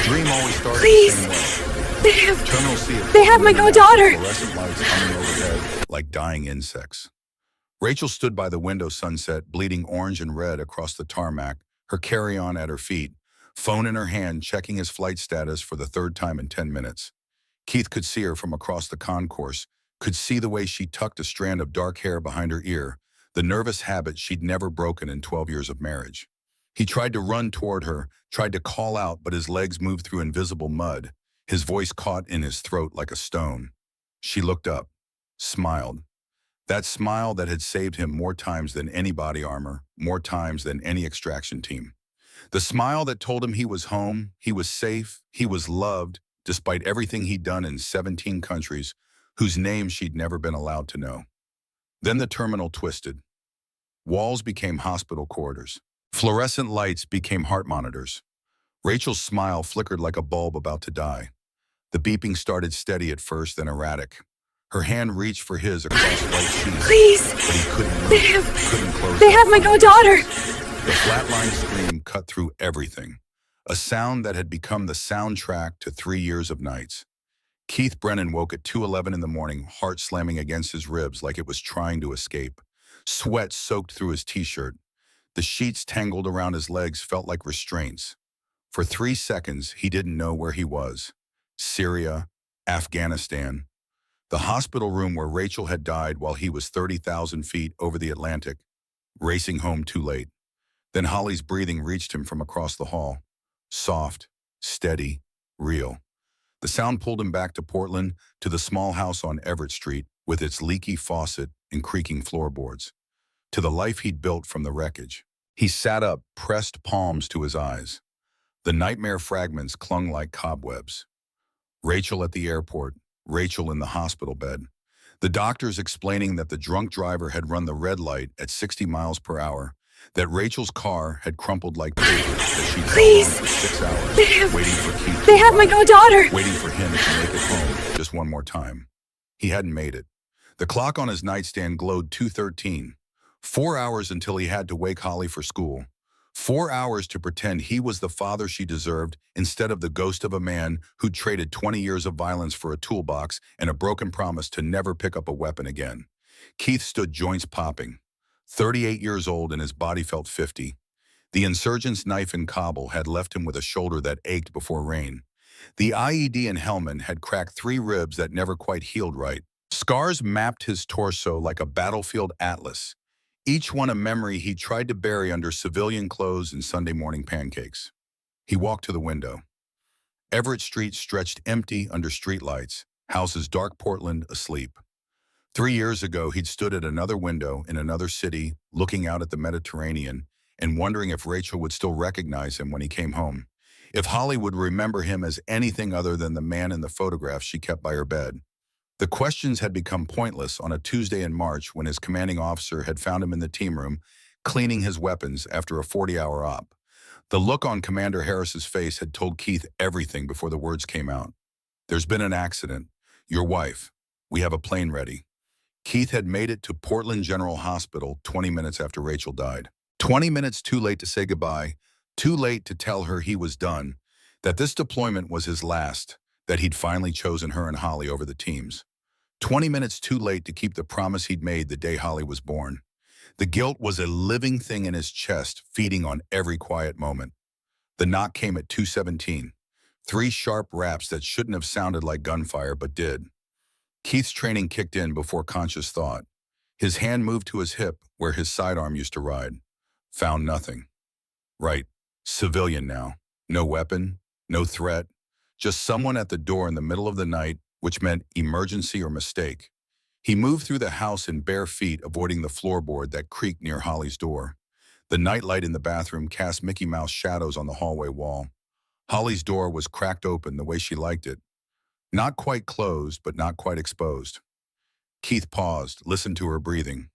dream always started the Please. same way. They have... Terminal C at They have my daughter. fluorescent lights humming overhead like dying insects. Rachel stood by the window sunset, bleeding orange and red across the tarmac, her carry-on at her feet, phone in her hand, checking his flight status for the third time in 10 minutes. Keith could see her from across the concourse, could see the way she tucked a strand of dark hair behind her ear, the nervous habit she'd never broken in 12 years of marriage. He tried to run toward her, tried to call out, but his legs moved through invisible mud, his voice caught in his throat like a stone. She looked up, smiled. That smile that had saved him more times than any body armor, more times than any extraction team. The smile that told him he was home, he was safe, he was loved, despite everything he'd done in 17 countries, whose names she'd never been allowed to know. Then the terminal twisted. Walls became hospital corridors. Fluorescent lights became heart monitors. Rachel's smile flickered like a bulb about to die. The beeping started steady at first, then erratic. Her hand reached for his across white sheets, Please. but he couldn't move, They have... couldn't close They that have my funnel. daughter. The flatline scream cut through everything, a sound that had become the soundtrack to 3 years of nights. Keith Brennan woke at 2:11 in the morning, heart slamming against his ribs like it was trying to escape. Sweat soaked through his t-shirt. The sheets tangled around his legs felt like restraints. For 3 seconds, he didn't know where he was. Syria, Afghanistan. The hospital room where Rachel had died while he was 30,000 feet over the Atlantic, racing home too late. Then Holly's breathing reached him from across the hall. Soft, steady, real. The sound pulled him back to Portland, to the small house on Everett Street, with its leaky faucet and creaking floorboards. To the life he'd built from the wreckage. He sat up, pressed palms to his eyes. The nightmare fragments clung like cobwebs. Rachel at the airport, Rachel in the hospital bed. The doctors explaining that the drunk driver had run the red light at 60 miles per hour, that Rachel's car had crumpled like paper, that she'd held on Please. for 6 hours, They have... waiting for Keith to They have my arrive, daughter. waiting for him to make it home just one more time. He hadn't made it. The clock on his nightstand glowed 2:13. 4 hours until he had to wake Holly for school. 4 hours to pretend he was the father she deserved instead of the ghost of a man who'd traded 20 years of violence for a toolbox and a broken promise to never pick up a weapon again. Keith stood joints popping. 38 years old and his body felt 50. The insurgent's knife in Kabul had left him with a shoulder that ached before rain. The IED in Helmand had cracked 3 ribs that never quite healed right. Scars mapped his torso like a battlefield atlas, each one a memory he tried to bury under civilian clothes and Sunday morning pancakes. He walked to the window. Everett Street stretched empty under streetlights, houses dark Portland asleep. 3 years ago, he'd stood at another window in another city, looking out at the Mediterranean and wondering if Rachel would still recognize him when he came home, if Holly would remember him as anything other than the man in the photograph she kept by her bed. The questions had become pointless on a Tuesday in March when his commanding officer had found him in the team room, cleaning his weapons after a 40-hour op. The look on Commander Harris's face had told Keith everything before the words came out. There's been an accident. Your wife. We have a plane ready. Keith had made it to Portland General Hospital 20 minutes after Rachel died. 20 minutes too late to say goodbye, too late to tell her he was done, that this deployment was his last, that he'd finally chosen her and Holly over the teams. 20 minutes too late to keep the promise he'd made the day Holly was born. The guilt was a living thing in his chest, feeding on every quiet moment. The knock came at 2:17. 3 sharp raps that shouldn't have sounded like gunfire, but did. Keith's training kicked in before conscious thought. His hand moved to his hip, where his sidearm used to ride. Found nothing. Right. Civilian now. No weapon, no threat. Just someone at the door in the middle of the night, which meant emergency or mistake. He moved through the house in bare feet, avoiding the floorboard that creaked near Holly's door. The nightlight in the bathroom cast Mickey Mouse shadows on the hallway wall. Holly's door was cracked open the way she liked it. Not quite closed, but not quite exposed. Keith paused, listened to her breathing.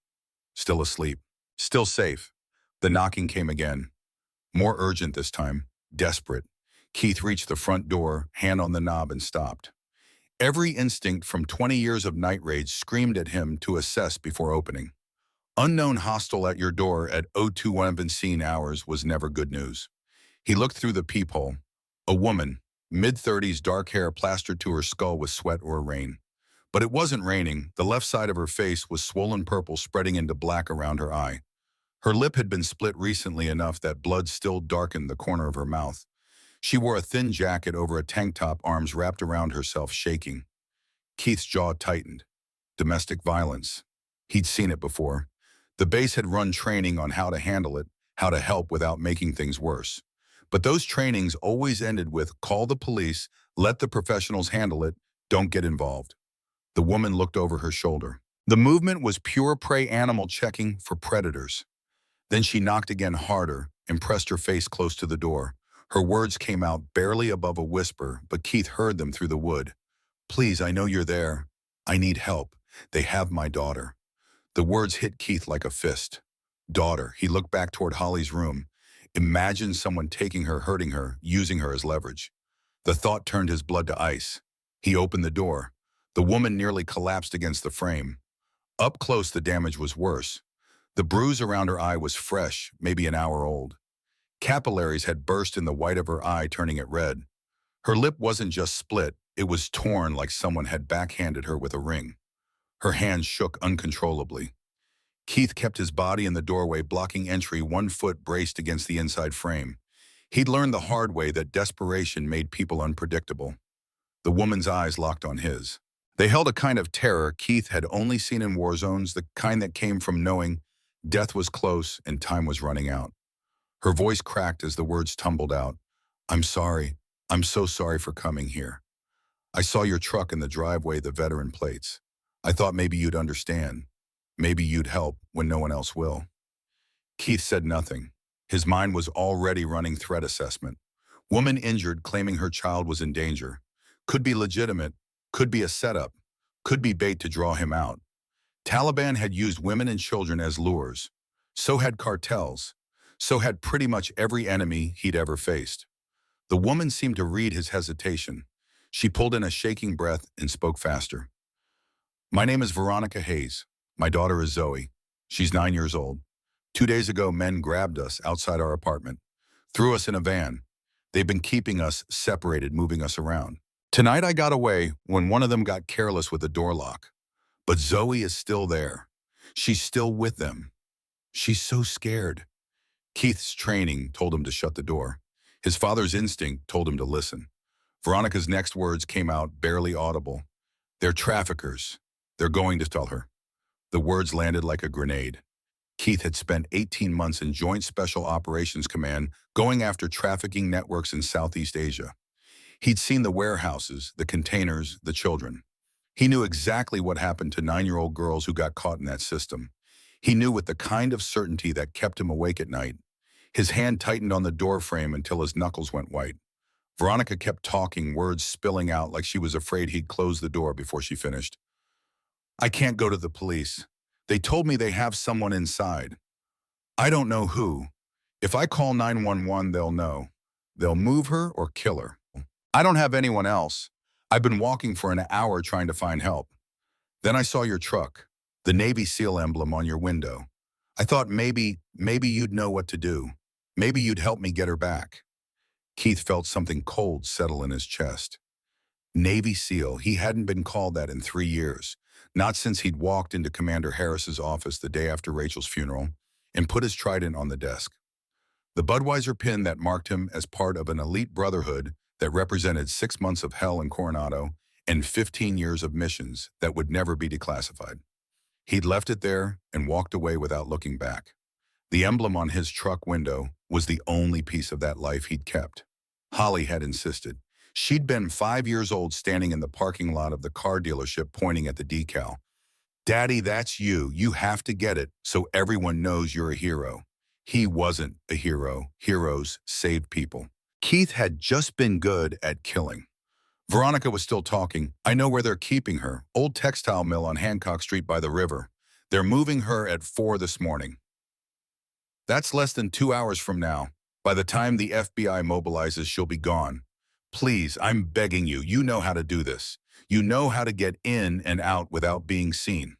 Still asleep. Still safe. The knocking came again. More urgent this time. Desperate. Keith reached the front door, hand on the knob, and stopped. Every instinct from 20 years of night rage screamed at him to assess before opening. Unknown hostile at your door at 0217 hours was never good news. He looked through the peephole. A woman, Mid-30s, dark hair plastered to her skull with sweat or rain. But it wasn't raining. The left side of her face was swollen purple, spreading into black around her eye. Her lip had been split recently enough that blood still darkened the corner of her mouth. She wore a thin jacket over a tank top, arms wrapped around herself, shaking. Keith's jaw tightened. Domestic violence. He'd seen it before. The base had run training on how to handle it, how to help without making things worse. But those trainings always ended with, call the police, let the professionals handle it, don't get involved. The woman looked over her shoulder. The movement was pure prey animal checking for predators. Then she knocked again harder and pressed her face close to the door. Her words came out barely above a whisper, but Keith heard them through the wood. Please, I know you're there. I need help. They have my daughter. The words hit Keith like a fist. Daughter. He looked back toward Holly's room. Imagine someone taking her, hurting her, using her as leverage. The thought turned his blood to ice. He opened the door. The woman nearly collapsed against the frame. Up close, the damage was worse. The bruise around her eye was fresh, maybe an hour old. Capillaries had burst in the white of her eye, turning it red. Her lip wasn't just split, it was torn like someone had backhanded her with a ring. Her hands shook uncontrollably. Keith kept his body in the doorway, blocking entry, one foot braced against the inside frame. He'd learned the hard way that desperation made people unpredictable. The woman's eyes locked on his. They held a kind of terror Keith had only seen in war zones, the kind that came from knowing death was close and time was running out. Her voice cracked as the words tumbled out. I'm sorry. I'm so sorry for coming here. I saw your truck in the driveway, the veteran plates. I thought maybe you'd understand. Maybe you'd help when no one else will. Keith said nothing. His mind was already running threat assessment. Woman injured, claiming her child was in danger. Could be legitimate, could be a setup, could be bait to draw him out. Taliban had used women and children as lures. So had cartels. So had pretty much every enemy he'd ever faced. The woman seemed to read his hesitation. She pulled in a shaking breath and spoke faster. My name is Veronica Hayes. My daughter is Zoe. She's 9 years old. 2 days ago, men grabbed us outside our apartment, threw us in a van. They've been keeping us separated, moving us around. Tonight I got away when one of them got careless with the door lock. But Zoe is still there. She's still with them. She's so scared. Keith's training told him to shut the door. His father's instinct told him to listen. Veronica's next words came out barely audible. They're traffickers. They're going to tell her. The words landed like a grenade. Keith had spent 18 months in Joint Special Operations Command going after trafficking networks in Southeast Asia. He'd seen the warehouses, the containers, the children. He knew exactly what happened to 9-year-old girls who got caught in that system. He knew with the kind of certainty that kept him awake at night. His hand tightened on the door frame until his knuckles went white. Veronica kept talking, words spilling out like she was afraid he'd close the door before she finished. I can't go to the police. They told me they have someone inside. I don't know who. If I call 911, they'll know. They'll move her or kill her. I don't have anyone else. I've been walking for an hour trying to find help. Then I saw your truck, the Navy SEAL emblem on your window. I thought maybe you'd know what to do. Maybe you'd help me get her back. Keith felt something cold settle in his chest. Navy SEAL, he hadn't been called that in 3 years. Not since he'd walked into Commander Harris's office the day after Rachel's funeral and put his trident on the desk. The Budweiser pin that marked him as part of an elite brotherhood that represented 6 months of hell in Coronado and 15 years of missions that would never be declassified. He'd left it there and walked away without looking back. The emblem on his truck window was the only piece of that life he'd kept. Holly had insisted. She'd been 5 years old standing in the parking lot of the car dealership pointing at the decal. Daddy, that's you. You have to get it so everyone knows you're a hero. He wasn't a hero. Heroes saved people. Keith had just been good at killing. Veronica was still talking. I know where they're keeping her. Old textile mill on Hancock Street by the river. They're moving her at 4 this morning. That's less than 2 hours from now. By the time the FBI mobilizes, she'll be gone. Please, I'm begging you. You know how to do this. You know how to get in and out without being seen.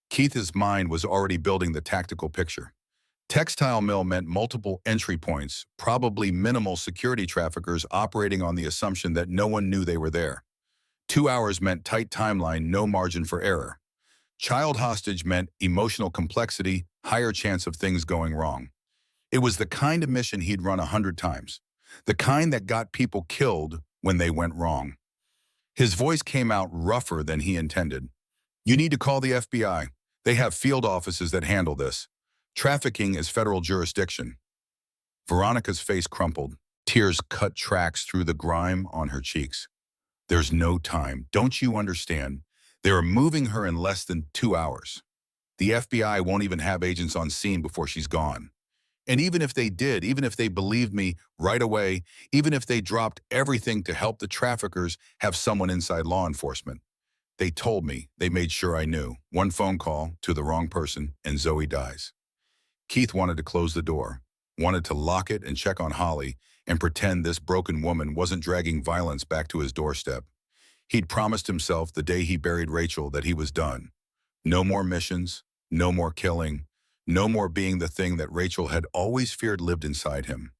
Keith's mind was already building the tactical picture. Textile mill meant multiple entry points, probably minimal security traffickers operating on the assumption that no one knew they were there. 2 hours meant tight timeline, no margin for error. Child hostage meant emotional complexity, higher chance of things going wrong. It was the kind of mission he'd run 100 times, the kind that got people killed when they went wrong. His voice came out rougher than he intended. You need to call the FBI. They have field offices that handle this. Trafficking is federal jurisdiction. Veronica's face crumpled. Tears cut tracks through the grime on her cheeks. There's no time. Don't you understand? They are moving her in less than 2 hours. The FBI won't even have agents on scene before she's gone. And even if they did, even if they believed me right away, even if they dropped everything to help the traffickers have someone inside law enforcement, they told me, they made sure I knew. One phone call to the wrong person and Zoe dies. Keith wanted to close the door, wanted to lock it and check on Holly and pretend this broken woman wasn't dragging violence back to his doorstep. He'd promised himself the day he buried Rachel that he was done. No more missions, no more killing, no more being the thing that Rachel had always feared lived inside him.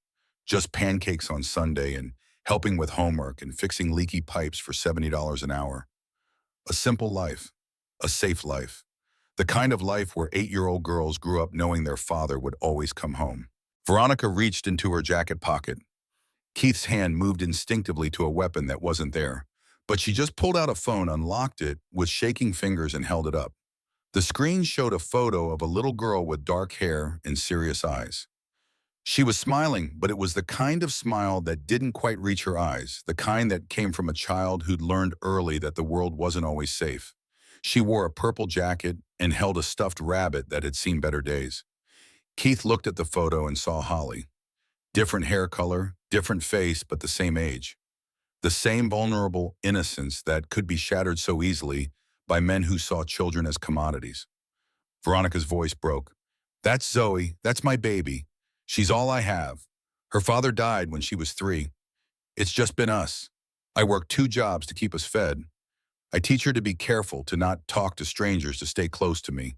Just pancakes on Sunday and helping with homework and fixing leaky pipes for $70 an hour. A simple life, a safe life. The kind of life where 8-year-old girls grew up knowing their father would always come home. Veronica reached into her jacket pocket. Keith's hand moved instinctively to a weapon that wasn't there, but she just pulled out a phone, unlocked it with shaking fingers and held it up. The screen showed a photo of a little girl with dark hair and serious eyes. She was smiling, but it was the kind of smile that didn't quite reach her eyes, the kind that came from a child who'd learned early that the world wasn't always safe. She wore a purple jacket and held a stuffed rabbit that had seen better days. Keith looked at the photo and saw Holly. Different hair color, different face, but the same age. The same vulnerable innocence that could be shattered so easily by men who saw children as commodities. Veronica's voice broke. That's Zoe. That's my baby. She's all I have. Her father died when she was 3. It's just been us. I work 2 jobs to keep us fed. I teach her to be careful, to not talk to strangers, to stay close to me.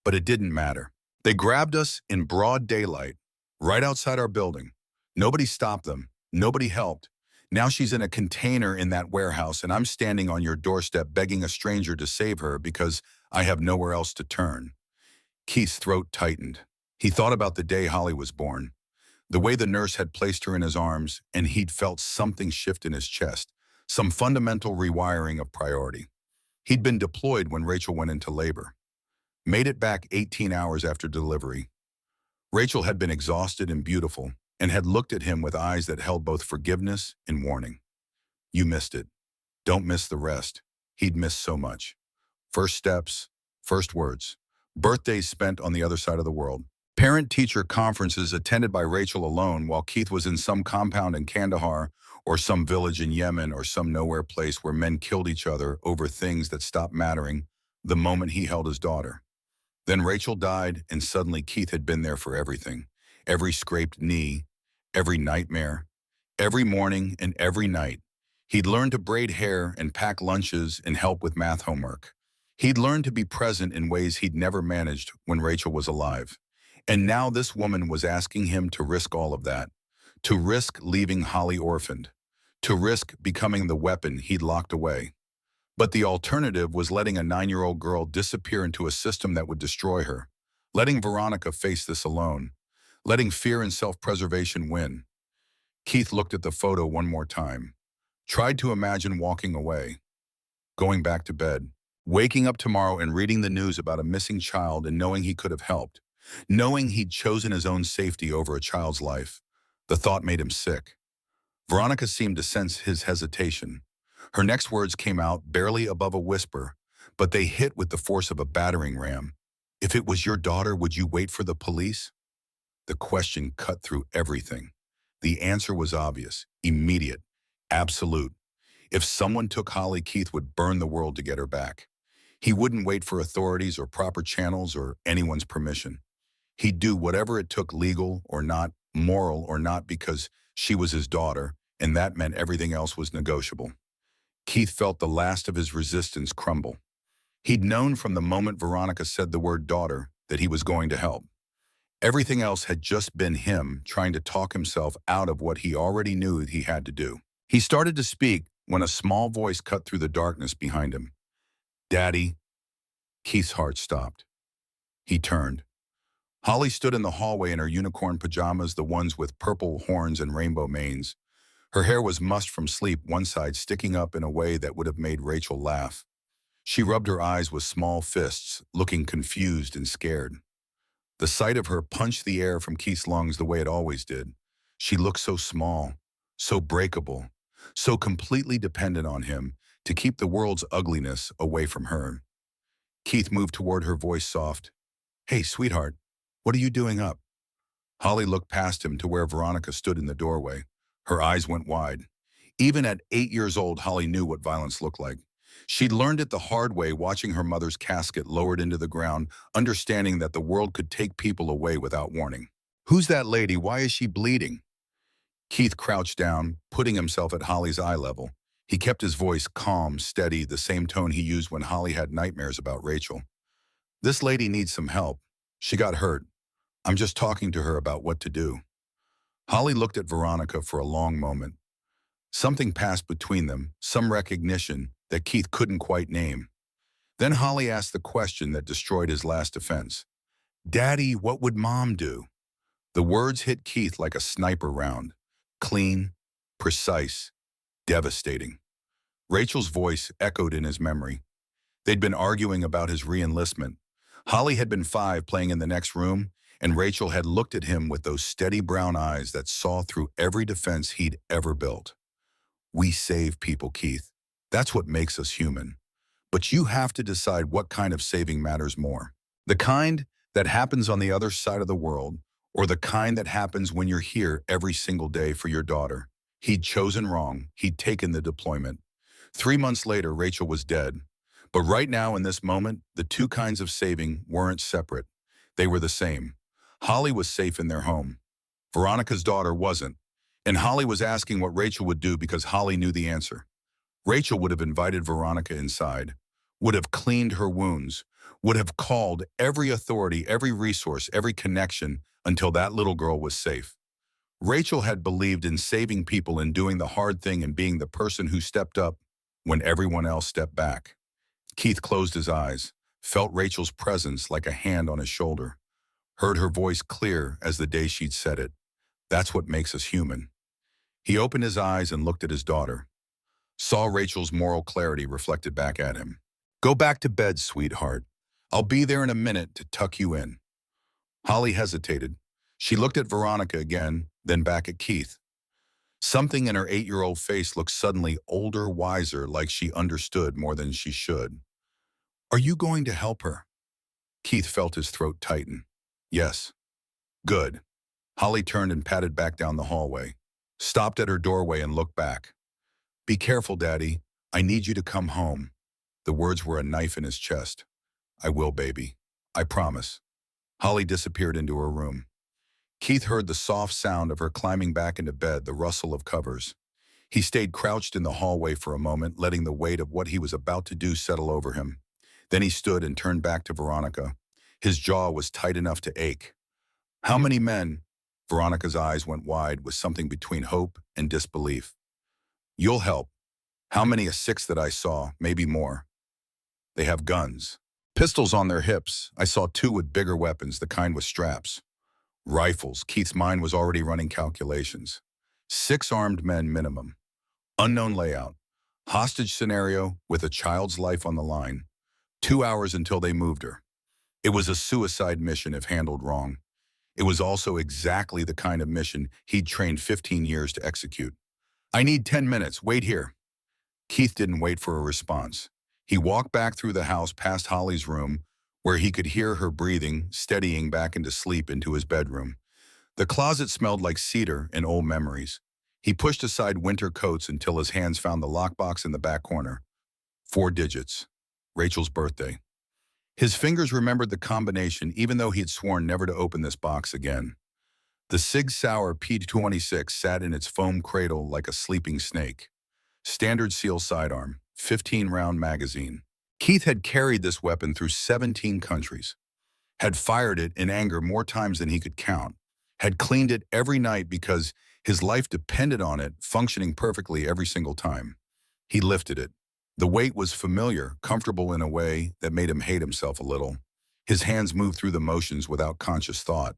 But it didn't matter. They grabbed us in broad daylight, right outside our building. Nobody stopped them. Nobody helped. Now she's in a container in that warehouse, and I'm standing on your doorstep begging a stranger to save her because I have nowhere else to turn. Keith's throat tightened. He thought about the day Holly was born, the way the nurse had placed her in his arms, and he'd felt something shift in his chest, some fundamental rewiring of priority. He'd been deployed when Rachel went into labor. Made it back 18 hours after delivery. Rachel had been exhausted and beautiful, and had looked at him with eyes that held both forgiveness and warning. You missed it. Don't miss the rest. He'd missed so much. First steps, first words. Birthdays spent on the other side of the world. Parent-teacher conferences attended by Rachel alone while Keith was in some compound in Kandahar or some village in Yemen or some nowhere place where men killed each other over things that stopped mattering the moment he held his daughter. Then Rachel died, and suddenly Keith had been there for everything. Every scraped knee, every nightmare, every morning and every night. He'd learned to braid hair and pack lunches and help with math homework. He'd learned to be present in ways he'd never managed when Rachel was alive. And now this woman was asking him to risk all of that, to risk leaving Holly orphaned, to risk becoming the weapon he'd locked away. But the alternative was letting a 9-year-old girl disappear into a system that would destroy her, letting Veronica face this alone, letting fear and self-preservation win. Keith looked at the photo one more time, tried to imagine walking away, going back to bed, waking up tomorrow and reading the news about a missing child and knowing he could have helped, knowing he'd chosen his own safety over a child's life. The thought made him sick. Veronica seemed to sense his hesitation. Her next words came out barely above a whisper, but they hit with the force of a battering ram. If it was your daughter, would you wait for the police? The question cut through everything. The answer was obvious, immediate, absolute. If someone took Holly, Keith would burn the world to get her back. He wouldn't wait for authorities or proper channels or anyone's permission. He'd do whatever it took, legal or not, moral or not, because she was his daughter, and that meant everything else was negotiable. Keith felt the last of his resistance crumble. He'd known from the moment Veronica said the word daughter that he was going to help. Everything else had just been him trying to talk himself out of what he already knew he had to do. He started to speak when a small voice cut through the darkness behind him. "Daddy." Keith's heart stopped. He turned. Holly stood in the hallway in her unicorn pajamas, the ones with purple horns and rainbow manes. Her hair was mussed from sleep, one side sticking up in a way that would have made Rachel laugh. She rubbed her eyes with small fists, looking confused and scared. The sight of her punched the air from Keith's lungs the way it always did. She looked so small, so breakable, so completely dependent on him to keep the world's ugliness away from her. Keith moved toward her, voice soft. "Hey, sweetheart, what are you doing up?" Holly looked past him to where Veronica stood in the doorway. Her eyes went wide. Even at 8 years old, Holly knew what violence looked like. She'd learned it the hard way, watching her mother's casket lowered into the ground, understanding that the world could take people away without warning. "Who's that lady? Why is she bleeding?" Keith crouched down, putting himself at Holly's eye level. He kept his voice calm, steady, the same tone he used when Holly had nightmares about Rachel. "This lady needs some help. She got hurt. I'm just talking to her about what to do." Holly looked at Veronica for a long moment. Something passed between them, some recognition that Keith couldn't quite name. Then Holly asked the question that destroyed his last defense. "Daddy, what would Mom do?" The words hit Keith like a sniper round. Clean, precise, devastating. Rachel's voice echoed in his memory. They'd been arguing about his re-enlistment. Holly had been 5, playing in the next room, and Rachel had looked at him with those steady brown eyes that saw through every defense he'd ever built. "We save people, Keith. That's what makes us human. But you have to decide what kind of saving matters more. The kind that happens on the other side of the world, or the kind that happens when you're here every single day for your daughter." He'd chosen wrong. He'd taken the deployment. 3 months later, Rachel was dead. But right now, in this moment, the two kinds of saving weren't separate. They were the same. Holly was safe in their home. Veronica's daughter wasn't. And Holly was asking what Rachel would do because Holly knew the answer. Rachel would have invited Veronica inside, would have cleaned her wounds, would have called every authority, every resource, every connection until that little girl was safe. Rachel had believed in saving people and doing the hard thing and being the person who stepped up when everyone else stepped back. Keith closed his eyes, felt Rachel's presence like a hand on his shoulder, heard her voice clear as the day she'd said it. "That's what makes us human." He opened his eyes and looked at his daughter, saw Rachel's moral clarity reflected back at him. "Go back to bed, sweetheart. I'll be there in a minute to tuck you in." Holly hesitated. She looked at Veronica again, then back at Keith. Something in her 8-year-old face looked suddenly older, wiser, like she understood more than she should. "Are you going to help her?" Keith felt his throat tighten. "Yes." "Good." Holly turned and padded back down the hallway, stopped at her doorway and looked back. "Be careful, Daddy. I need you to come home." The words were a knife in his chest. "I will, baby. I promise." Holly disappeared into her room. Keith heard the soft sound of her climbing back into bed, the rustle of covers. He stayed crouched in the hallway for a moment, letting the weight of what he was about to do settle over him. Then he stood and turned back to Veronica. His jaw was tight enough to ache. "How many men?" Veronica's eyes went wide with something between hope and disbelief. "You'll help." "How many? A 6 that I saw, maybe more." "They have guns. Pistols on their hips. I saw 2 with bigger weapons, the kind with straps." "Rifles." Keith's mind was already running calculations. 6 armed men minimum. Unknown layout. Hostage scenario with a child's life on the line. 2 hours until they moved her. It was a suicide mission if handled wrong. It was also exactly the kind of mission he'd trained 15 years to execute. "I need 10 minutes. Wait here." Keith didn't wait for a response. He walked back through the house past Holly's room, where he could hear her breathing, steadying back into sleep, into his bedroom. The closet smelled like cedar and old memories. He pushed aside winter coats until his hands found the lockbox in the back corner. 4 digits. Rachel's birthday. His fingers remembered the combination even though he had sworn never to open this box again. The Sig Sauer P26 sat in its foam cradle like a sleeping snake. Standard seal sidearm, 15-round magazine. Keith had carried this weapon through 17 countries. had fired it in anger more times than he could count, had cleaned it every night because his life depended on it functioning perfectly every single time. He lifted it. The weight was familiar, comfortable in a way that made him hate himself a little. His hands moved through the motions without conscious thought.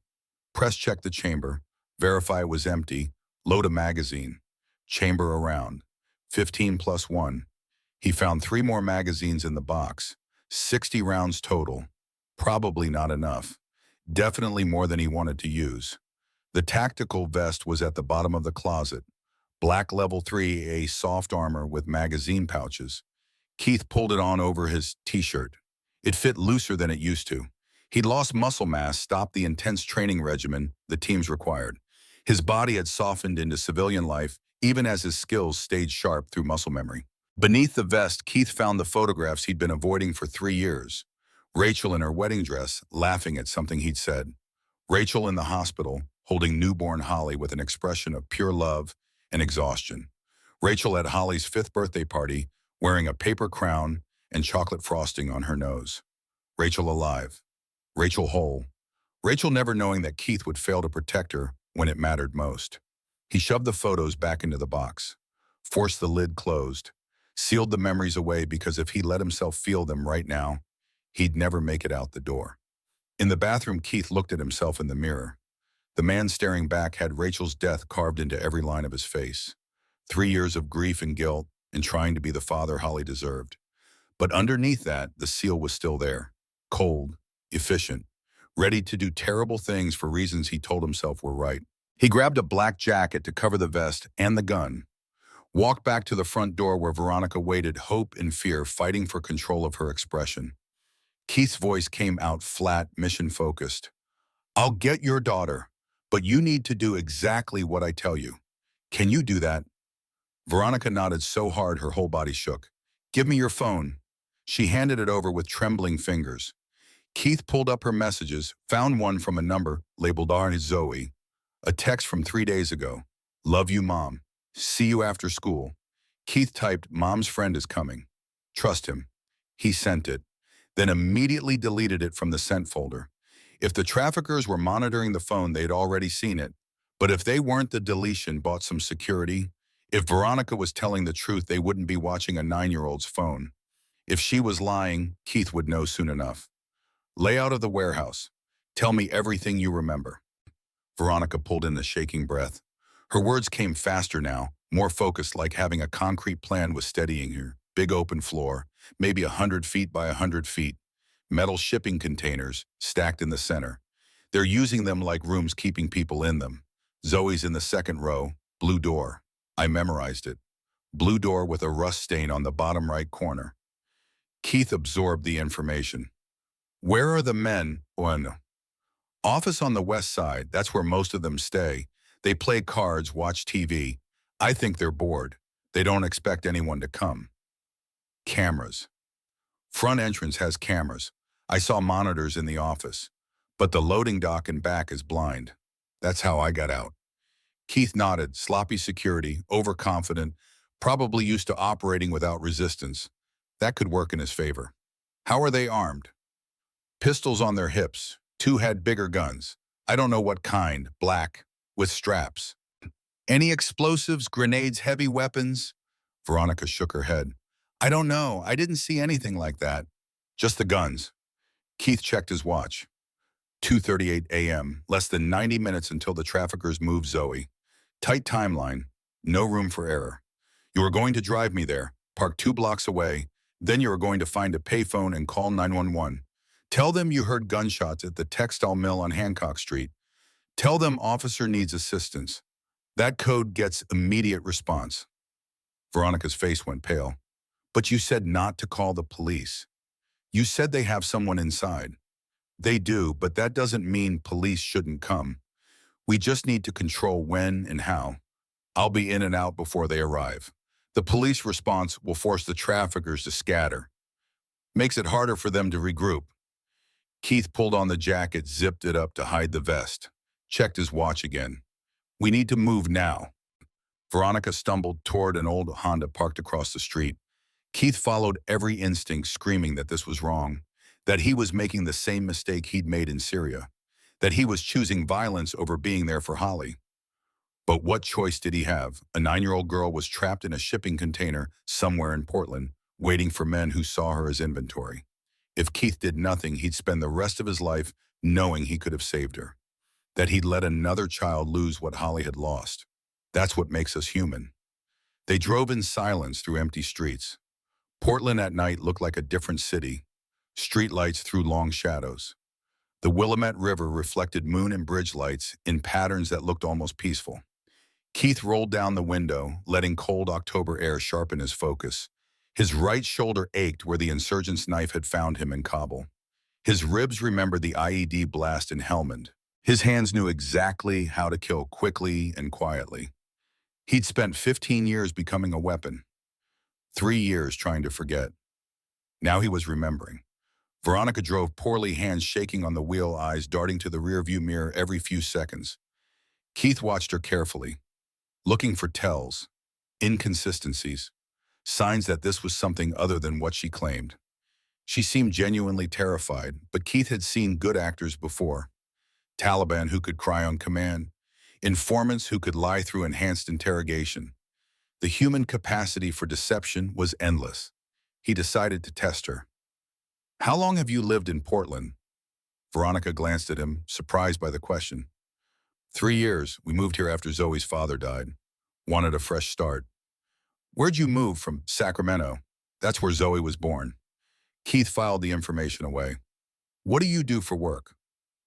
Press check the chamber, verify it was empty, load a magazine. Chamber around. 15 plus 1. He found 3 more magazines in the box. 60 rounds total. Probably not enough. Definitely more than he wanted to use. The tactical vest was at the bottom of the closet. Black level 3, a soft armor with magazine pouches. Keith pulled it on over his t-shirt. It fit looser than it used to. He'd lost muscle mass, stopped the intense training regimen the teams required. His body had softened into civilian life, even as his skills stayed sharp through muscle memory. Beneath the vest, Keith found the photographs he'd been avoiding for 3 years. Rachel in her wedding dress, laughing at something he'd said. Rachel in the hospital, holding newborn Holly with an expression of pure love and exhaustion. Rachel at Holly's 5th birthday party, wearing a paper crown and chocolate frosting on her nose. Rachel alive. Rachel whole. Rachel never knowing that Keith would fail to protect her when it mattered most. He shoved the photos back into the box, forced the lid closed, sealed the memories away because if he let himself feel them right now, he'd never make it out the door. In the bathroom, Keith looked at himself in the mirror. The man staring back had Rachel's death carved into every line of his face. 3 years of grief and guilt and trying to be the father Holly deserved. But underneath that, the seal was still there. Cold, efficient, ready to do terrible things for reasons he told himself were right. He grabbed a black jacket to cover the vest and the gun, walked back to the front door where Veronica waited, hope and fear fighting for control of her expression. Keith's voice came out flat, mission-focused. "I'll get your daughter, but you need to do exactly what I tell you. Can you do that?" Veronica nodded so hard her whole body shook. "Give me your phone." She handed it over with trembling fingers. Keith pulled up her messages, found one from a number labeled Zoe, a text from 3 days ago. "Love you, Mom. See you after school." Keith typed, "Mom's friend is coming. Trust him." He sent it, then immediately deleted it from the sent folder. If the traffickers were monitoring the phone, they'd already seen it. But if they weren't, the deletion bought some security. If Veronica was telling the truth, they wouldn't be watching a 9-year-old's phone. If she was lying, Keith would know soon enough. "Layout of the warehouse. Tell me everything you remember." Veronica pulled in a shaking breath. Her words came faster now, more focused, like having a concrete plan was steadying her. Big open floor, maybe 100 feet by 100 feet. Metal shipping containers stacked in the center. They're using them like rooms, keeping people in them. Zoe's in the second row. Blue door. I memorized it. Blue door with a rust stain on the bottom right corner. Keith absorbed the information. Where are the men? Oh, no. Office on the west side. That's where most of them stay. They play cards, watch TV. I think they're bored. They don't expect anyone to come. Cameras. Front entrance has cameras. I saw monitors in the office. But the loading dock and back is blind. That's how I got out. Keith nodded. Sloppy security, overconfident, probably used to operating without resistance. That could work in his favor. How are they armed? Pistols on their hips. 2 had bigger guns. I don't know what kind, black, with straps. Any explosives, grenades, heavy weapons? Veronica shook her head. I don't know. I didn't see anything like that. Just the guns. Keith checked his watch. 2:38 a.m., less than 90 minutes until the traffickers moved Zoe. Tight timeline, no room for error. You are going to drive me there, park 2 blocks away, then you are going to find a payphone and call 911. Tell them you heard gunshots at the textile mill on Hancock Street. Tell them officer needs assistance. That code gets immediate response. Veronica's face went pale. But you said not to call the police. You said they have someone inside. They do, but that doesn't mean police shouldn't come. We just need to control when and how. I'll be in and out before they arrive. The police response will force the traffickers to scatter. Makes it harder for them to regroup. Keith pulled on the jacket, zipped it up to hide the vest. Checked his watch again. We need to move now. Veronica stumbled toward an old Honda parked across the street. Keith followed every instinct, screaming that this was wrong. that he was making the same mistake he'd made in Syria, that he was choosing violence over being there for Holly. But what choice did he have? A 9-year-old girl was trapped in a shipping container somewhere in Portland, waiting for men who saw her as inventory. If Keith did nothing, he'd spend the rest of his life knowing he could have saved her, that he'd let another child lose what Holly had lost. That's what makes us human. They drove in silence through empty streets. Portland at night looked like a different city. Streetlights threw long shadows. The Willamette River reflected moon and bridge lights in patterns that looked almost peaceful. Keith rolled down the window, letting cold October air sharpen his focus. His right shoulder ached where the insurgent's knife had found him in Kabul. His ribs remembered the IED blast in Helmand. His hands knew exactly how to kill quickly and quietly. He'd spent 15 years becoming a weapon, 3 years trying to forget. Now he was remembering. Veronica drove poorly, hands shaking on the wheel, eyes darting to the rearview mirror every few seconds. Keith watched her carefully, looking for tells, inconsistencies, signs that this was something other than what she claimed. She seemed genuinely terrified, but Keith had seen good actors before. Taliban who could cry on command, informants who could lie through enhanced interrogation. The human capacity for deception was endless. He decided to test her. "How long have you lived in Portland?" Veronica glanced at him, surprised by the question. 3 years. We moved here after Zoe's father died. Wanted a fresh start. "Where'd you move from?" "Sacramento. That's where Zoe was born." Keith filed the information away. "What do you do for work?"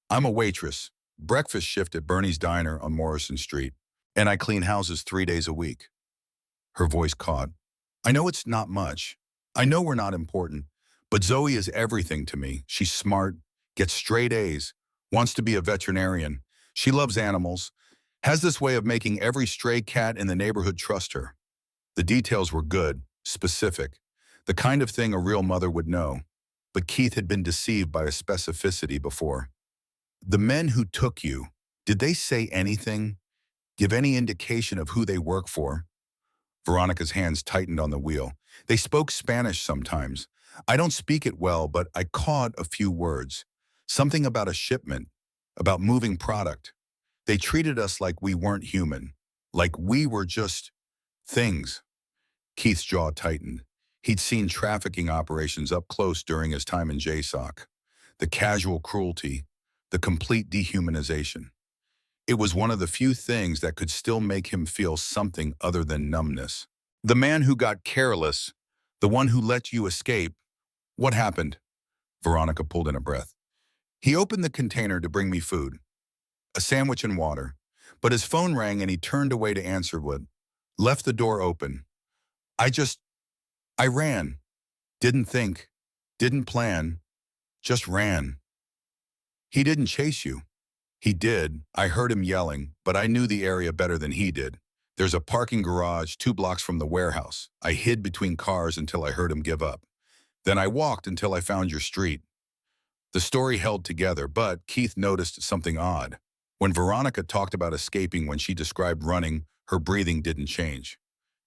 "I'm a waitress. Breakfast shift at Bernie's Diner on Morrison Street. And I clean houses 3 days a week." Her voice caught. "I know it's not much. I know we're not important. But Zoe is everything to me. She's smart, gets straight A's, wants to be a veterinarian. She loves animals, has this way of making every stray cat in the neighborhood trust her." The details were good, specific, the kind of thing a real mother would know. But Keith had been deceived by a specificity before. "The men who took you, did they say anything? Give any indication of who they work for?" Veronica's hands tightened on the wheel. "They spoke Spanish sometimes. I don't speak it well, but I caught a few words. Something about a shipment, about moving product. They treated us like we weren't human, like we were just things." Keith's jaw tightened. He'd seen trafficking operations up close during his time in JSOC. The casual cruelty, the complete dehumanization. It was one of the few things that could still make him feel something other than numbness. "The man who got careless, the one who let you escape. What happened?" Veronica pulled in a breath. "He opened the container to bring me food, a sandwich and water, but his phone rang and he turned away to answer it. Left the door open. I ran. Didn't think, didn't plan, just ran." "He didn't chase you." "He did. I heard him yelling, but I knew the area better than he did. There's a parking garage 2 blocks from the warehouse. I hid between cars until I heard him give up. Then I walked until I found your street." The story held together, but Keith noticed something odd. When Veronica talked about escaping, when she described running, her breathing didn't change.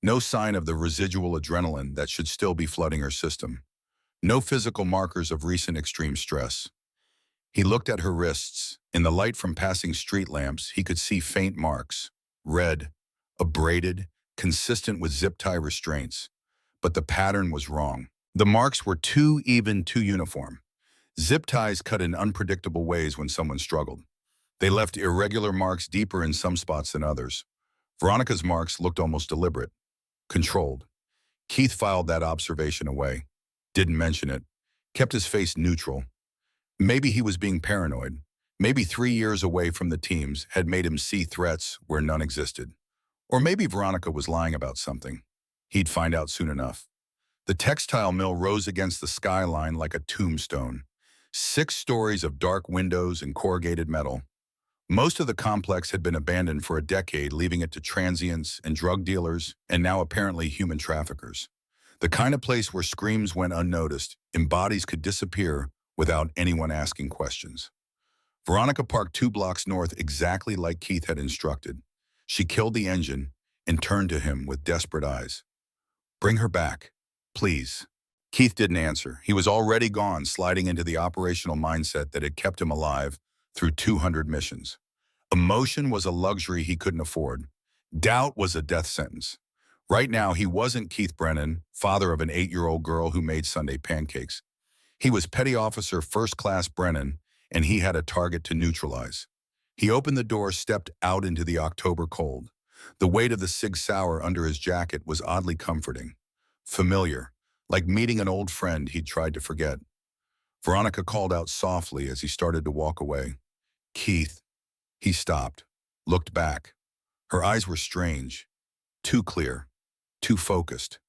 No sign of the residual adrenaline that should still be flooding her system. No physical markers of recent extreme stress. He looked at her wrists. In the light from passing street lamps, he could see faint marks. Red, abraded, consistent with zip tie restraints. But the pattern was wrong. The marks were too even, too uniform. Zip ties cut in unpredictable ways when someone struggled. They left irregular marks deeper in some spots than others. Veronica's marks looked almost deliberate, controlled. Keith filed that observation away. Didn't mention it. Kept his face neutral. Maybe he was being paranoid. Maybe 3 years away from the teams had made him see threats where none existed. Or maybe Veronica was lying about something. He'd find out soon enough. The textile mill rose against the skyline like a tombstone. 6 stories of dark windows and corrugated metal. Most of the complex had been abandoned for a decade, leaving it to transients and drug dealers, and now apparently human traffickers. The kind of place where screams went unnoticed, and bodies could disappear without anyone asking questions. Veronica parked 2 blocks north exactly like Keith had instructed. She killed the engine and turned to him with desperate eyes. "Bring her back, please." Keith didn't answer. He was already gone, sliding into the operational mindset that had kept him alive through 200 missions. Emotion was a luxury he couldn't afford. Doubt was a death sentence. Right now, he wasn't Keith Brennan, father of an 8-year-old girl who made Sunday pancakes. He was Petty Officer First Class Brennan, and he had a target to neutralize. He opened the door, stepped out into the October cold. The weight of the Sig Sauer under his jacket was oddly comforting. Familiar, like meeting an old friend he'd tried to forget. Veronica called out softly as he started to walk away. Keith. He stopped, looked back. Her eyes were strange, too clear, too focused.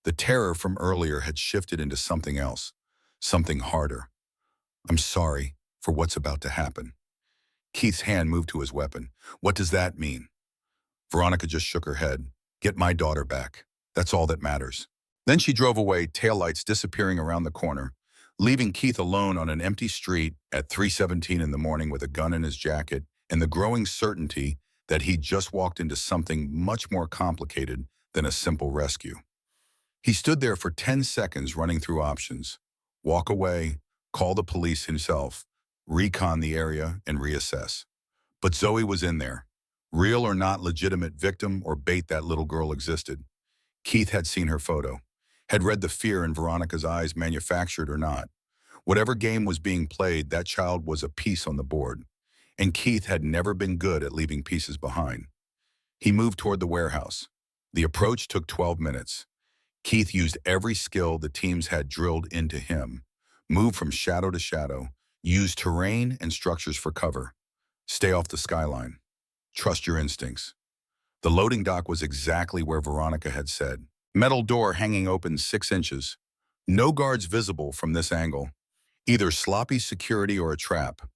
The terror from earlier had shifted into something else, something harder. I'm sorry for what's about to happen. Keith's hand moved to his weapon. What does that mean? Veronica just shook her head. Get my daughter back. That's all that matters. Then she drove away, taillights disappearing around the corner, leaving Keith alone on an empty street at 3:17 in the morning with a gun in his jacket and the growing certainty that he'd just walked into something much more complicated than a simple rescue. He stood there for 10 seconds running through options. Walk away, call the police himself, recon the area, and reassess. But Zoe was in there. Real or not legitimate victim or bait that little girl existed. Keith had seen her photo, had read the fear in Veronica's eyes, manufactured or not. Whatever game was being played, that child was a piece on the board. And Keith had never been good at leaving pieces behind. He moved toward the warehouse. The approach took 12 minutes. Keith used every skill the teams had drilled into him. Moved from shadow to shadow. Used terrain and structures for cover. Stay off the skyline. Trust your instincts. The loading dock was exactly where Veronica had said. Metal door hanging open 6 inches. No guards visible from this angle. Either sloppy security or a trap.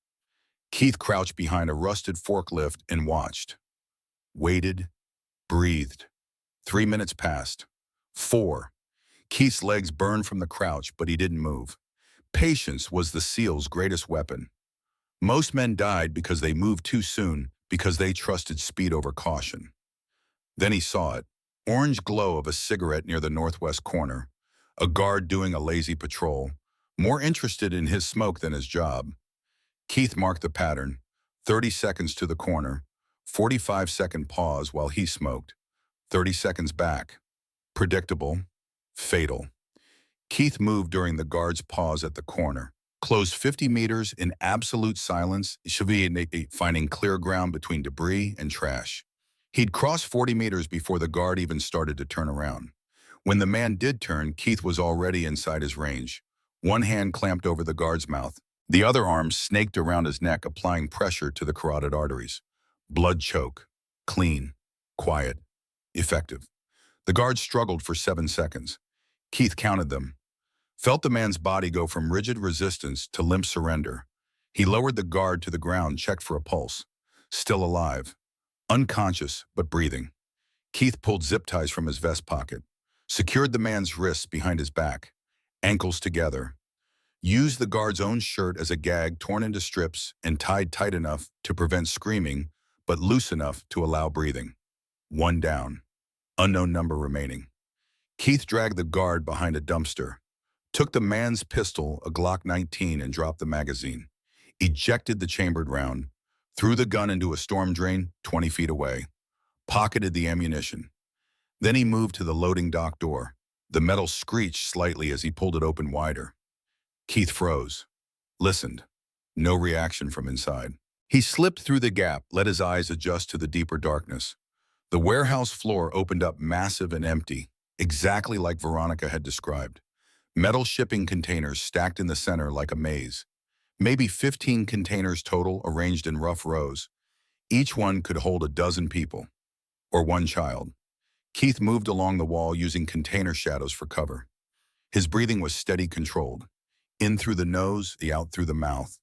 Keith crouched behind a rusted forklift and watched. Waited. Breathed. 3 minutes passed. 4. Keith's legs burned from the crouch, but he didn't move. Patience was the SEAL's greatest weapon. Most men died because they moved too soon, because they trusted speed over caution. Then he saw it. Orange glow of a cigarette near the northwest corner. A guard doing a lazy patrol, more interested in his smoke than his job. Keith marked the pattern. 30 seconds to the corner. 45-second pause while he smoked. 30 seconds back. Predictable. Fatal. Keith moved during the guard's pause at the corner. Closed 50 meters in absolute silence, finding clear ground between debris and trash. He'd crossed 40 meters before the guard even started to turn around. When the man did turn, Keith was already inside his range. One hand clamped over the guard's mouth. The other arm snaked around his neck, applying pressure to the carotid arteries. Blood choke. Clean. Quiet. Effective. The guard struggled for 7 seconds. Keith counted them. Felt the man's body go from rigid resistance to limp surrender. He lowered the guard to the ground, checked for a pulse. Still alive. Unconscious, but breathing. Keith pulled zip ties from his vest pocket. Secured the man's wrists behind his back. Ankles together. Used the guard's own shirt as a gag, torn into strips and tied tight enough to prevent screaming, but loose enough to allow breathing. 1 down. Unknown number remaining. Keith dragged the guard behind a dumpster. Took the man's pistol, a Glock 19, and dropped the magazine. Ejected the chambered round. Threw the gun into a storm drain 20 feet away. Pocketed the ammunition. Then he moved to the loading dock door. The metal screeched slightly as he pulled it open wider. Keith froze. Listened. No reaction from inside. He slipped through the gap, let his eyes adjust to the deeper darkness. The warehouse floor opened up massive and empty, exactly like Veronica had described. Metal shipping containers stacked in the center like a maze. Maybe 15 containers total, arranged in rough rows. Each one could hold a dozen people. Or 1 child. Keith moved along the wall using container shadows for cover. His breathing was steady, controlled. In through the nose, out through the mouth.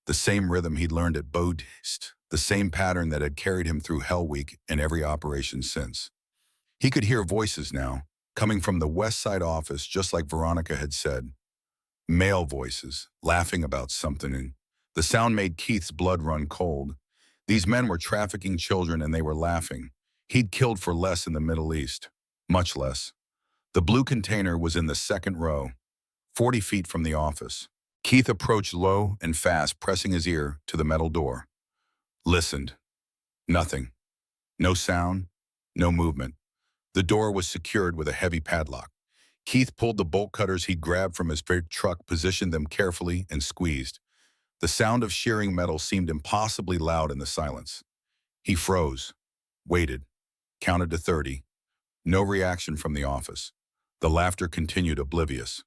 The same rhythm he'd learned at Bodhist, the same pattern that had carried him through Hell Week and every operation since. He could hear voices now, coming from the West Side office, just like Veronica had said. Male voices, laughing about something, and the sound made Keith's blood run cold. These men were trafficking children and they were laughing. He'd killed for less in the Middle East. Much less. The blue container was in the second row. 40 feet from the office. Keith approached low and fast, pressing his ear to the metal door. Listened. Nothing. No sound. No movement. The door was secured with a heavy padlock. Keith pulled the bolt cutters he'd grabbed from his big truck, positioned them carefully, and squeezed. The sound of shearing metal seemed impossibly loud in the silence. He froze, waited, counted to 30. No reaction from the office. The laughter continued, oblivious.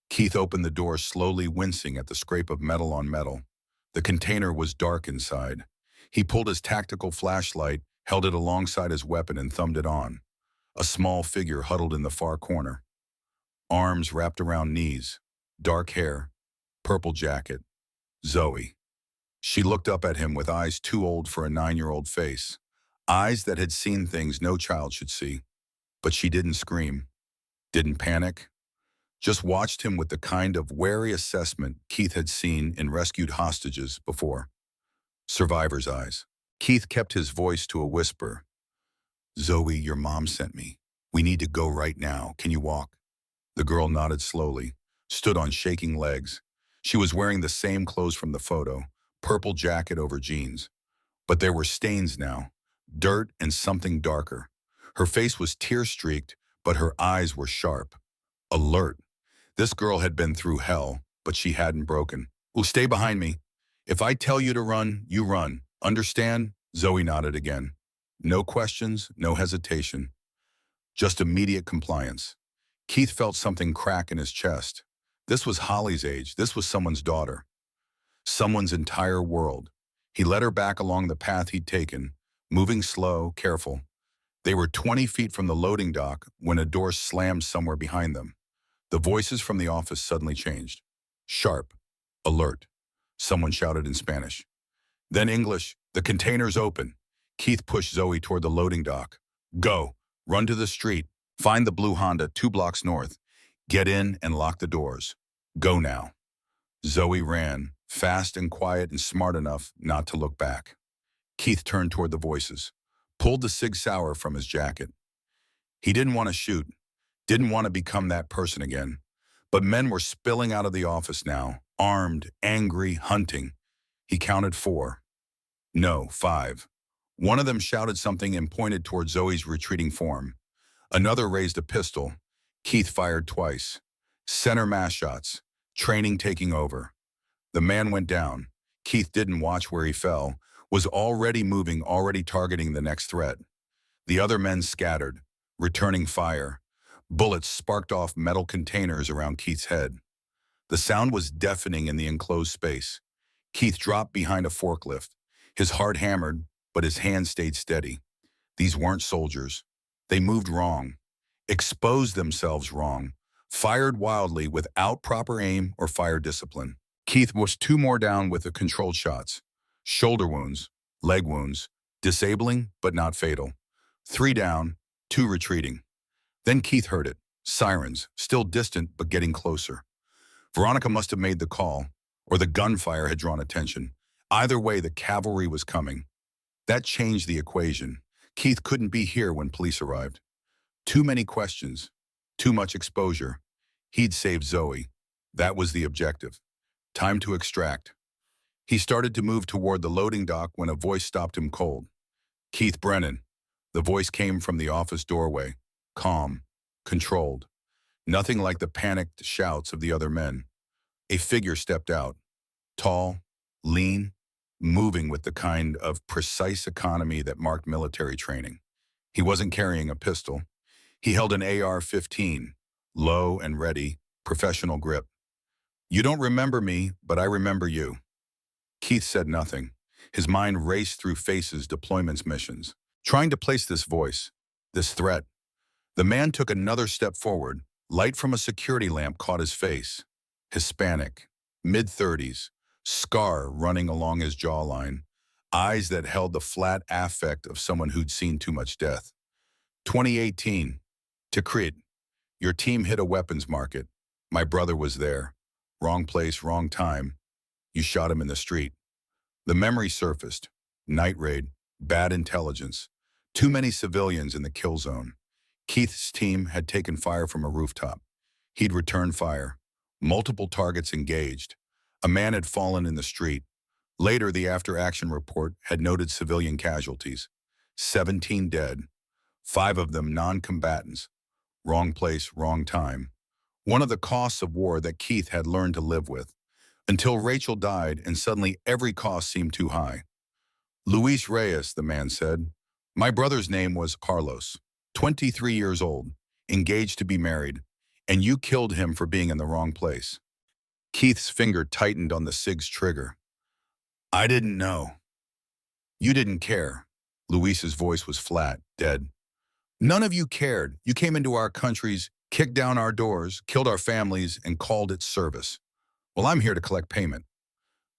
Keith opened the door slowly, wincing at the scrape of metal on metal. The container was dark inside. He pulled his tactical flashlight, held it alongside his weapon, and thumbed it on. A small figure huddled in the far corner. Arms wrapped around knees. Dark hair. Purple jacket. Zoe. She looked up at him with eyes too old for a 9-year-old face. Eyes that had seen things no child should see. But she didn't scream. Didn't panic. Just watched him with the kind of wary assessment Keith had seen in rescued hostages before. Survivor's eyes. Keith kept his voice to a whisper. Zoe, your mom sent me. We need to go right now. Can you walk? The girl nodded slowly, stood on shaking legs. She was wearing the same clothes from the photo, purple jacket over jeans. But there were stains now, dirt and something darker. Her face was tear-streaked, but her eyes were sharp. Alert. This girl had been through hell, but she hadn't broken. Well, stay behind me. If I tell you to run, you run. Understand? Zoe nodded again. No questions, no hesitation. Just immediate compliance. Keith felt something crack in his chest. This was Holly's age. This was someone's daughter. Someone's entire world. He led her back along the path he'd taken, moving slow, careful. They were 20 feet from the loading dock when a door slammed somewhere behind them. The voices from the office suddenly changed. Sharp. Alert. Someone shouted in Spanish. Then English. The container's open. Keith pushed Zoe toward the loading dock. Go. Run to the street. Find the blue Honda 2 blocks north. Get in and lock the doors. Go now. Zoe ran, fast and quiet and smart enough not to look back. Keith turned toward the voices, pulled the Sig Sauer from his jacket. He didn't want to shoot, didn't want to become that person again. But men were spilling out of the office now, armed, angry, hunting. He counted 4. No, 5. One of them shouted something and pointed toward Zoe's retreating form. Another raised a pistol. Keith fired twice. Center mass shots, training taking over. The man went down. Keith didn't watch where he fell, was already moving, already targeting the next threat. The other men scattered, returning fire. Bullets sparked off metal containers around Keith's head. The sound was deafening in the enclosed space. Keith dropped behind a forklift. His heart hammered, but his hands stayed steady. These weren't soldiers. They moved wrong, exposed themselves wrong, fired wildly without proper aim or fire discipline. Keith was 2 more down with the controlled shots. Shoulder wounds, leg wounds, disabling but not fatal. 3 down, 2 retreating. Then Keith heard it. Sirens, still distant but getting closer. Veronica must have made the call, or the gunfire had drawn attention. Either way, the cavalry was coming. That changed the equation. Keith couldn't be here when police arrived. Too many questions, too much exposure. He'd saved Zoe. That was the objective. Time to extract. He started to move toward the loading dock when a voice stopped him cold. Keith Brennan. The voice came from the office doorway. Calm, controlled. Nothing like the panicked shouts of the other men. A figure stepped out. Tall, lean, moving with the kind of precise economy that marked military training. He wasn't carrying a pistol. He held an AR-15, low and ready, professional grip. You don't remember me, but I remember you. Keith said nothing. His mind raced through faces, deployments, missions, trying to place this voice, this threat. The man took another step forward. Light from a security lamp caught his face. Hispanic, mid-30s, scar running along his jawline, eyes that held the flat affect of someone who'd seen too much death. 2018. Tikrit. Your team hit a weapons market. My brother was there. Wrong place, wrong time. You shot him in the street. The memory surfaced. Night raid, bad intelligence. Too many civilians in the kill zone. Keith's team had taken fire from a rooftop. He'd returned fire. Multiple targets engaged. A man had fallen in the street. Later, the after-action report had noted civilian casualties. 17 dead, 5 of them non-combatants. Wrong place, wrong time. One of the costs of war that Keith had learned to live with. Until Rachel died and suddenly every cost seemed too high. Luis Reyes, the man said. My brother's name was Carlos, 23 years old, engaged to be married, and you killed him for being in the wrong place. Keith's finger tightened on the SIG's trigger. I didn't know. You didn't care. Luis's voice was flat, dead. None of you cared. You came into our countries, kicked down our doors, killed our families, and called it service. Well, I'm here to collect payment.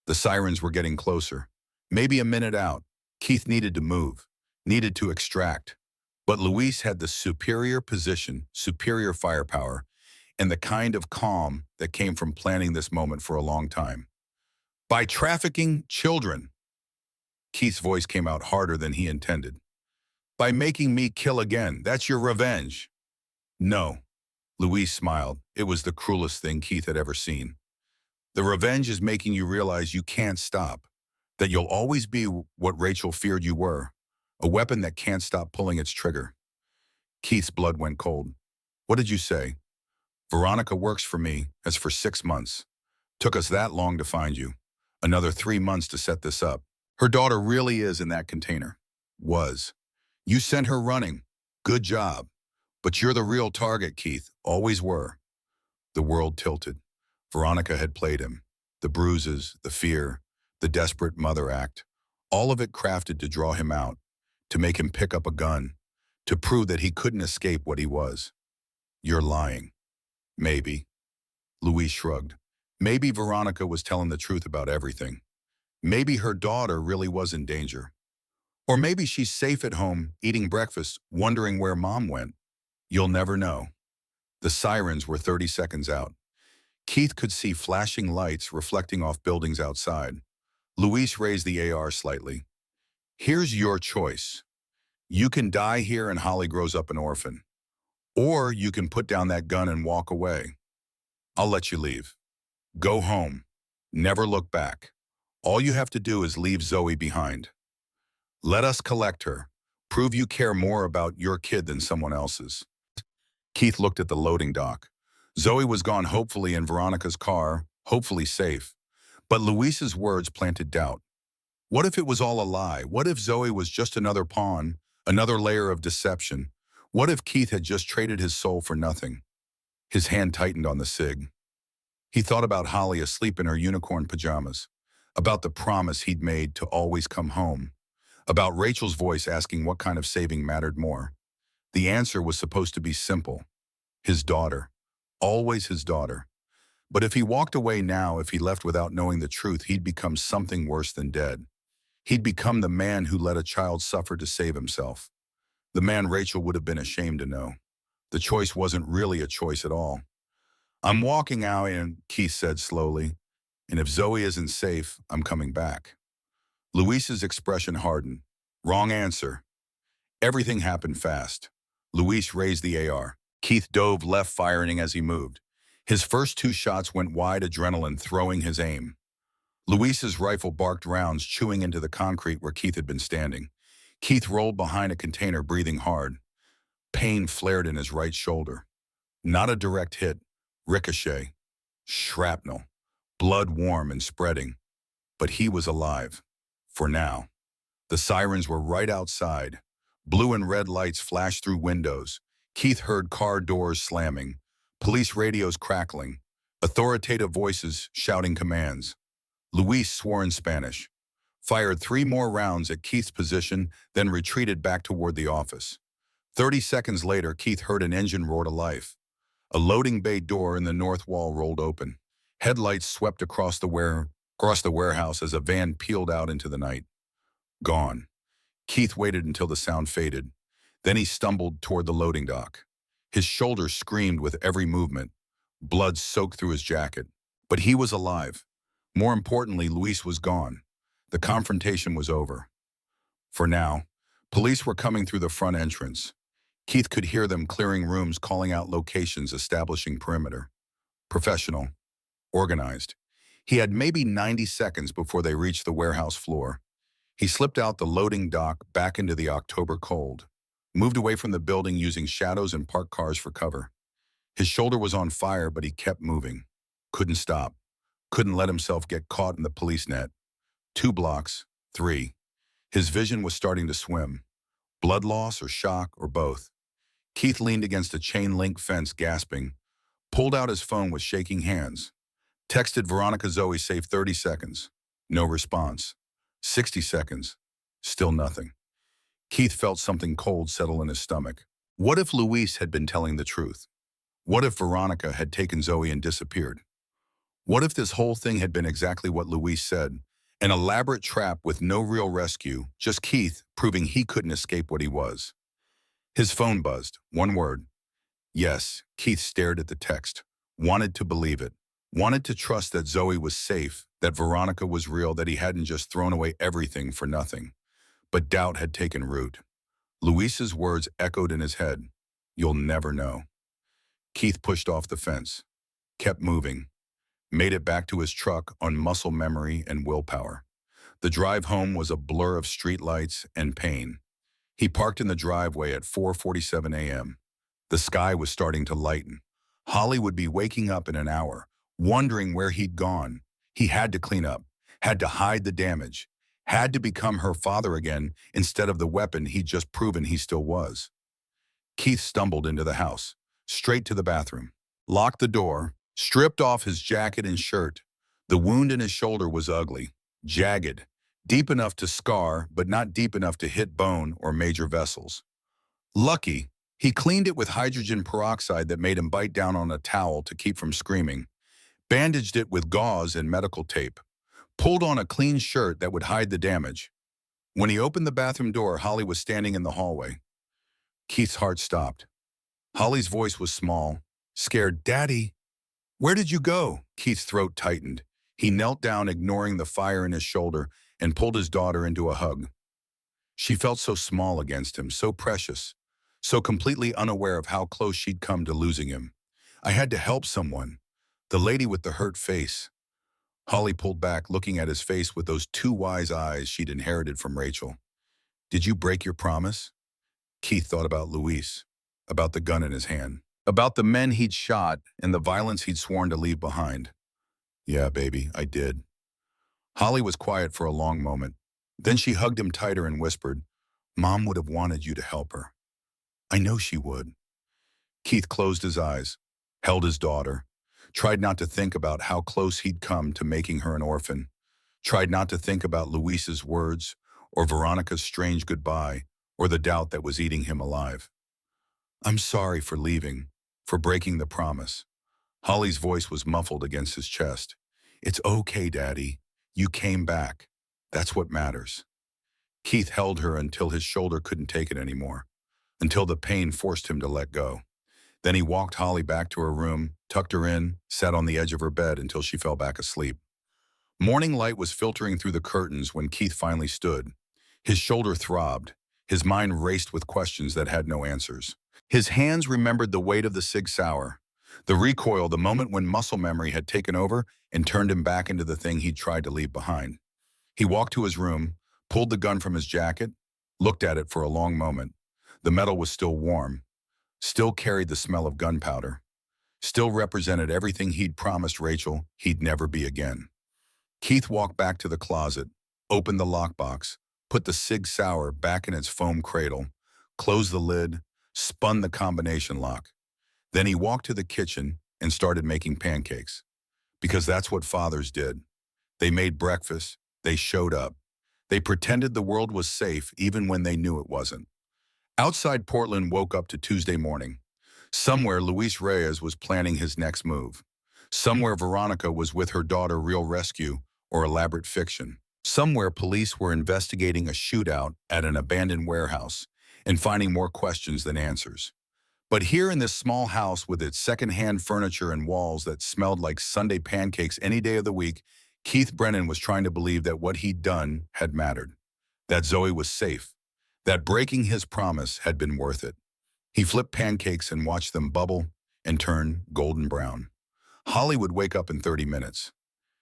The sirens were getting closer. Maybe a minute out. Keith needed to move, needed to extract. But Luis had the superior position, superior firepower, and the kind of calm that came from planning this moment for a long time. By trafficking children. Keith's voice came out harder than he intended. By making me kill again, that's your revenge. No. Luis smiled. It was the cruelest thing Keith had ever seen. The revenge is making you realize you can't stop, that you'll always be what Rachel feared you were, a weapon that can't stop pulling its trigger. Keith's blood went cold. What did you say? Veronica works for me, as for 6 months. Took us that long to find you. Another 3 months to set this up. Her daughter really is in that container. Was. You sent her running. Good job. But you're the real target, Keith. Always were. The world tilted. Veronica had played him. The bruises, the fear, the desperate mother act. All of it crafted to draw him out, to make him pick up a gun, to prove that he couldn't escape what he was. You're lying. Maybe. Luis shrugged. Maybe Veronica was telling the truth about everything. Maybe her daughter really was in danger. Or maybe she's safe at home, eating breakfast, wondering where mom went. You'll never know. The sirens were 30 seconds out. Keith could see flashing lights reflecting off buildings outside. Luis raised the AR slightly. Here's your choice. You can die here and Holly grows up an orphan. Or you can put down that gun and walk away. I'll let you leave. Go home. Never look back. All you have to do is leave Zoe behind. Let us collect her. Prove you care more about your kid than someone else's. Keith looked at the loading dock. Zoe was gone, hopefully in Veronica's car, hopefully safe. But Luis's words planted doubt. What if it was all a lie? What if Zoe was just another pawn, another layer of deception? What if Keith had just traded his soul for nothing? His hand tightened on the SIG. He thought about Holly asleep in her unicorn pajamas, about the promise he'd made to always come home, about Rachel's voice asking what kind of saving mattered more. The answer was supposed to be simple. His daughter. Always his daughter. But if he walked away now, if he left without knowing the truth, he'd become something worse than dead. He'd become the man who let a child suffer to save himself. The man Rachel would have been ashamed to know. The choice wasn't really a choice at all. I'm walking out, and Keith said slowly, and if Zoe isn't safe, I'm coming back. Luis's expression hardened. Wrong answer. Everything happened fast. Luis raised the AR. Keith dove left, firing as he moved. His first 2 shots went wide, adrenaline throwing his aim. Luis's rifle barked rounds, chewing into the concrete where Keith had been standing. Keith rolled behind a container, breathing hard. Pain flared in his right shoulder. Not a direct hit. Ricochet. Shrapnel. Blood warm and spreading. But he was alive. For now. The sirens were right outside. Blue and red lights flashed through windows. Keith heard car doors slamming, police radios crackling, authoritative voices shouting commands. Luis swore in Spanish, fired 3 more rounds at Keith's position, then retreated back toward the office. 30 seconds later, Keith heard an engine roar to life. A loading bay door in the north wall rolled open. Headlights swept across the warehouse as a van peeled out into the night. Gone. Keith waited until the sound faded. Then he stumbled toward the loading dock. His shoulders screamed with every movement. Blood soaked through his jacket. But he was alive. More importantly, Luis was gone. The confrontation was over. For now, police were coming through the front entrance. Keith could hear them clearing rooms, calling out locations, establishing perimeter. Professional. organized. He had maybe 90 seconds before they reached the warehouse floor. He slipped out the loading dock back into the October cold, moved away from the building using shadows and parked cars for cover. His shoulder was on fire, but he kept moving. Couldn't stop. Couldn't let himself get caught in the police net. 2 blocks, 3. His vision was starting to swim. Blood loss or shock or both. Keith leaned against a chain-link fence, gasping, pulled out his phone with shaking hands, texted Veronica Zoe, save 30 seconds. No response. 60 seconds. Still nothing. Keith felt something cold settle in his stomach. What if Luis had been telling the truth? What if Veronica had taken Zoe and disappeared? What if this whole thing had been exactly what Luis said? An elaborate trap with no real rescue, just Keith proving he couldn't escape what he was. His phone buzzed. One word. Yes. Keith stared at the text. Wanted to believe it. Wanted to trust that Zoe was safe, that Veronica was real, that he hadn't just thrown away everything for nothing. But doubt had taken root. Luis's words echoed in his head. You'll never know. Keith pushed off the fence, kept moving, made it back to his truck on muscle memory and willpower. The drive home was a blur of streetlights and pain. He parked in the driveway at 4:47 a.m. The sky was starting to lighten. Holly would be waking up in an hour, wondering where he'd gone. He had to clean up, had to hide the damage, had to become her father again instead of the weapon he'd just proven he still was. Keith stumbled into the house, straight to the bathroom, locked the door, stripped off his jacket and shirt. The wound in his shoulder was ugly, jagged, deep enough to scar, but not deep enough to hit bone or major vessels. Lucky, he cleaned it with hydrogen peroxide that made him bite down on a towel to keep from screaming, bandaged it with gauze and medical tape, pulled on a clean shirt that would hide the damage. When he opened the bathroom door, Holly was standing in the hallway. Keith's heart stopped. Holly's voice was small, scared. Daddy, where did you go? Keith's throat tightened. He knelt down, ignoring the fire in his shoulder, and pulled his daughter into a hug. She felt so small against him, so precious, so completely unaware of how close she'd come to losing him. I had to help someone. The lady with the hurt face. Holly pulled back, looking at his face with those 2 wise eyes she'd inherited from Rachel. Did you break your promise? Keith thought about Luis, about the gun in his hand, about the men he'd shot and the violence he'd sworn to leave behind. Yeah, baby, I did. Holly was quiet for a long moment. Then she hugged him tighter and whispered, Mom would have wanted you to help her. I know she would. Keith closed his eyes, held his daughter, tried not to think about how close he'd come to making her an orphan, tried not to think about Luis's words or Veronica's strange goodbye or the doubt that was eating him alive. I'm sorry for leaving, for breaking the promise. Holly's voice was muffled against his chest. It's okay, Daddy. You came back. That's what matters. Keith held her until his shoulder couldn't take it anymore, until the pain forced him to let go. Then he walked Holly back to her room, tucked her in, sat on the edge of her bed until she fell back asleep. Morning light was filtering through the curtains when Keith finally stood. His shoulder throbbed. His mind raced with questions that had no answers. His hands remembered the weight of the Sig Sauer, the recoil, the moment when muscle memory had taken over and turned him back into the thing he'd tried to leave behind. He walked to his room, pulled the gun from his jacket, looked at it for a long moment. The metal was still warm, still carried the smell of gunpowder, still represented everything he'd promised Rachel he'd never be again. Keith walked back to the closet, opened the lockbox, put the Sig Sauer back in its foam cradle, closed the lid, spun the combination lock. Then he walked to the kitchen and started making pancakes. Because that's what fathers did. They made breakfast, they showed up. They pretended the world was safe even when they knew it wasn't. Outside Portland woke up to Tuesday morning. Somewhere Luis Reyes was planning his next move. Somewhere Veronica was with her daughter, real rescue or elaborate fiction. Somewhere police were investigating a shootout at an abandoned warehouse and finding more questions than answers. But here in this small house with its secondhand furniture and walls that smelled like Sunday pancakes any day of the week, Keith Brennan was trying to believe that what he'd done had mattered, that Zoe was safe, that breaking his promise had been worth it. He flipped pancakes and watched them bubble and turn golden brown. Holly would wake up in 30 minutes.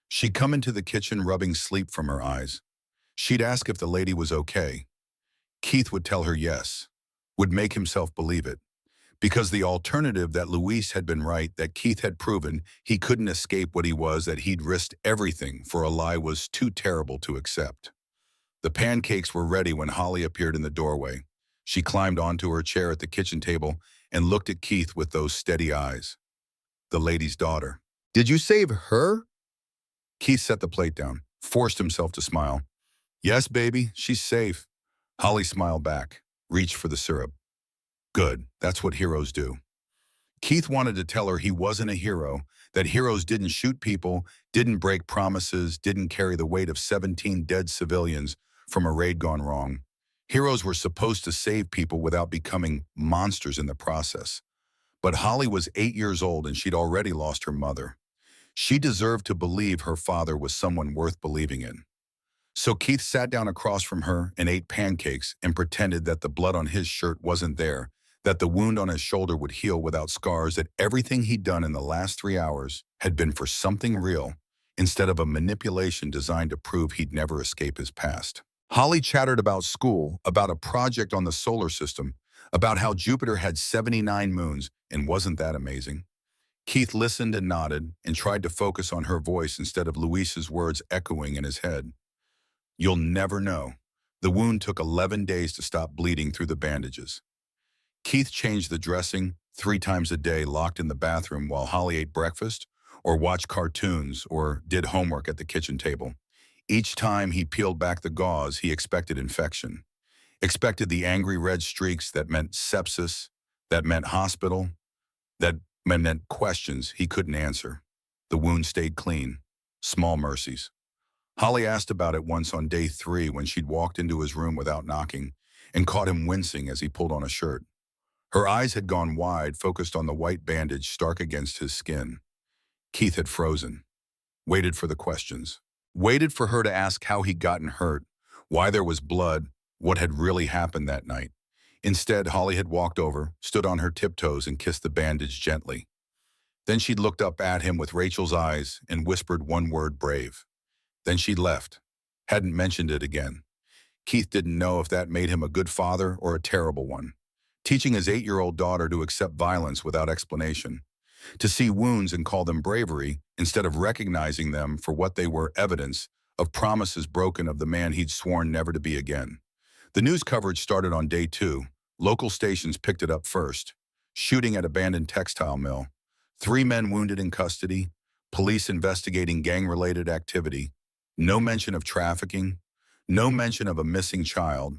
She'd come into the kitchen rubbing sleep from her eyes. She'd ask if the lady was okay. Keith would tell her yes, would make himself believe it. Because the alternative that Luis had been right, that Keith had proven he couldn't escape what he was, that he'd risked everything for a lie, was too terrible to accept. The pancakes were ready when Holly appeared in the doorway. She climbed onto her chair at the kitchen table and looked at Keith with those steady eyes. The lady's daughter. Did you save her? Keith set the plate down, forced himself to smile. Yes, baby, she's safe. Holly smiled back, reached for the syrup. Good, that's what heroes do. Keith wanted to tell her he wasn't a hero, that heroes didn't shoot people, didn't break promises, didn't carry the weight of 17 dead civilians from a raid gone wrong. Heroes were supposed to save people without becoming monsters in the process. But Holly was 8 years old and she'd already lost her mother. She deserved to believe her father was someone worth believing in. So Keith sat down across from her and ate pancakes and pretended that the blood on his shirt wasn't there, that the wound on his shoulder would heal without scars, that everything he'd done in the last 3 hours had been for something real instead of a manipulation designed to prove he'd never escape his past. Holly chattered about school, about a project on the solar system, about how Jupiter had 79 moons, and wasn't that amazing? Keith listened and nodded and tried to focus on her voice instead of Luis's words echoing in his head. You'll never know. The wound took 11 days to stop bleeding through the bandages. Keith changed the dressing 3 times a day, locked in the bathroom while Holly ate breakfast or watched cartoons or did homework at the kitchen table. Each time he peeled back the gauze, he expected infection. Expected the angry red streaks that meant sepsis, that meant hospital, that meant questions he couldn't answer. The wound stayed clean. Small mercies. Holly asked about it once on day 3 when she'd walked into his room without knocking and caught him wincing as he pulled on a shirt. Her eyes had gone wide, focused on the white bandage stark against his skin. Keith had frozen. Waited for the questions. Waited for her to ask how he'd gotten hurt, why there was blood, what had really happened that night. Instead, Holly had walked over, stood on her tiptoes and kissed the bandage gently. Then she'd looked up at him with Rachel's eyes and whispered one word, brave. Then she'd left. Hadn't mentioned it again. Keith didn't know if that made him a good father or a terrible one. Teaching his 8-year-old daughter to accept violence without explanation. To see wounds and call them bravery instead of recognizing them for what they were, evidence of promises broken of the man he'd sworn never to be again. The news coverage started on day 2. Local stations picked it up first. Shooting at abandoned textile mill. 3 men wounded in custody. Police investigating gang-related activity. No mention of trafficking. No mention of a missing child.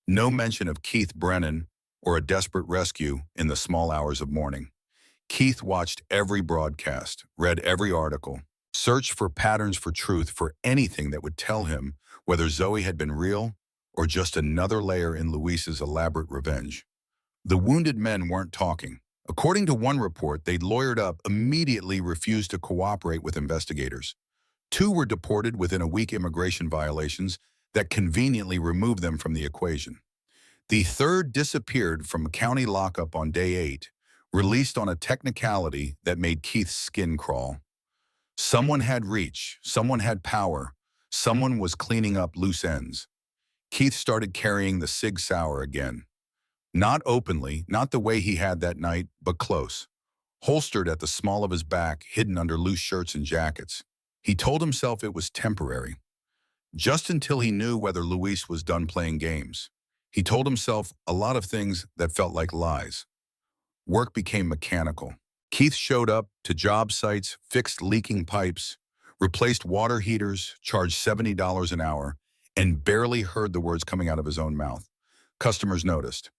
No mention of Keith Brennan or a desperate rescue in the small hours of morning. Keith watched every broadcast, read every article, searched for patterns for truth, for anything that would tell him whether Zoe had been real or just another layer in Luis's elaborate revenge. The wounded men weren't talking. According to one report, they'd lawyered up, immediately refused to cooperate with investigators. 2 were deported within a week, immigration violations that conveniently removed them from the equation. The 3rd disappeared from county lockup on day 8, released on a technicality that made Keith's skin crawl. Someone had reach, someone had power, someone was cleaning up loose ends. Keith started carrying the Sig Sauer again. Not openly, not the way he had that night, but close. Holstered at the small of his back, hidden under loose shirts and jackets. He told himself it was temporary. Just until he knew whether Luis was done playing games. He told himself a lot of things that felt like lies. Work became mechanical. Keith showed up to job sites, fixed leaking pipes, replaced water heaters, charged $70 an hour, and barely heard the words coming out of his own mouth. Customers noticed.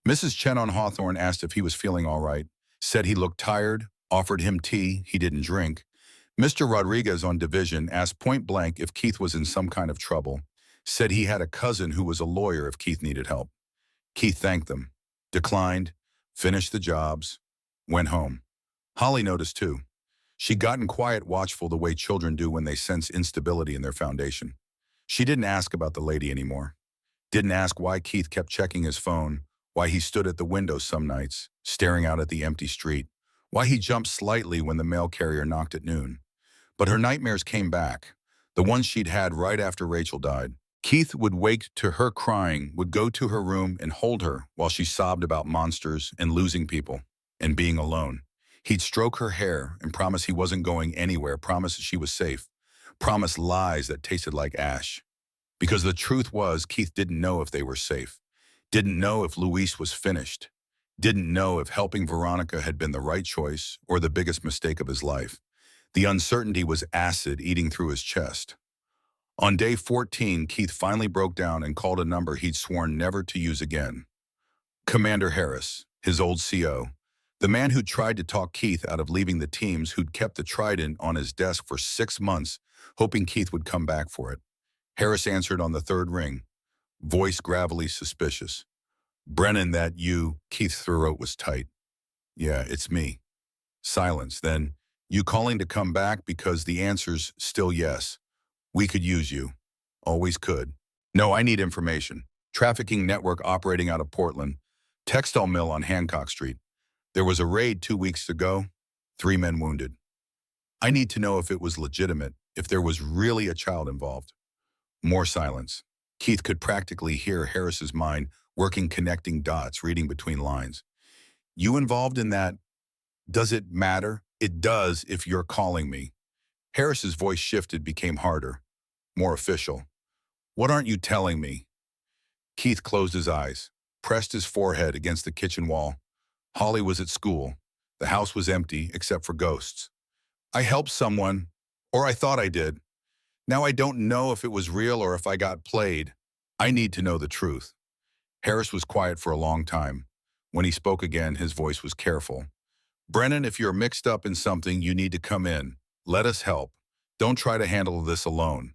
Mrs. Chen on Hawthorne asked if he was feeling all right, said he looked tired, offered him tea he didn't drink. Mr. Rodriguez on Division asked point blank if Keith was in some kind of trouble, said he had a cousin who was a lawyer if Keith needed help. Keith thanked them, declined, finished the jobs, went home. Holly noticed too. She'd gotten quiet, watchful the way children do when they sense instability in their foundation. She didn't ask about the lady anymore. Didn't ask why Keith kept checking his phone, why he stood at the window some nights, staring out at the empty street, why he jumped slightly when the mail carrier knocked at noon. But her nightmares came back, the ones she'd had right after Rachel died. Keith would wake to her crying, would go to her room and hold her while she sobbed about monsters and losing people and being alone. He'd stroke her hair and promise he wasn't going anywhere, promise she was safe, promise lies that tasted like ash. Because the truth was, Keith didn't know if they were safe, didn't know if Luis was finished, didn't know if helping Veronica had been the right choice or the biggest mistake of his life. The uncertainty was acid eating through his chest. On day 14, Keith finally broke down and called a number he'd sworn never to use again. Commander Harris, his old CO, the man who'd tried to talk Keith out of leaving the teams, who'd kept the Trident on his desk for 6 months, hoping Keith would come back for it. Harris answered on the third ring, voice gravelly suspicious. Brennan, that you? Keith's throat was tight. Yeah, it's me. Silence. Then, you calling to come back? Because the answer's still yes. We could use you. Always could. No, I need information. Trafficking network operating out of Portland. Textile mill on Hancock Street. There was a raid 2 weeks ago. 3 men wounded. I need to know if it was legitimate, if there was really a child involved. More silence. Keith could practically hear Harris's mind working, connecting dots, reading between lines. You involved in that? Does it matter? It does if you're calling me. Harris's voice shifted, became harder, more official. What aren't you telling me? Keith closed his eyes, pressed his forehead against the kitchen wall. Holly was at school. The house was empty except for ghosts. I helped someone, or I thought I did. Now I don't know if it was real or if I got played. I need to know the truth. Harris was quiet for a long time. When he spoke again, his voice was careful. Brennan, if you're mixed up in something, you need to come in. Let us help. Don't try to handle this alone.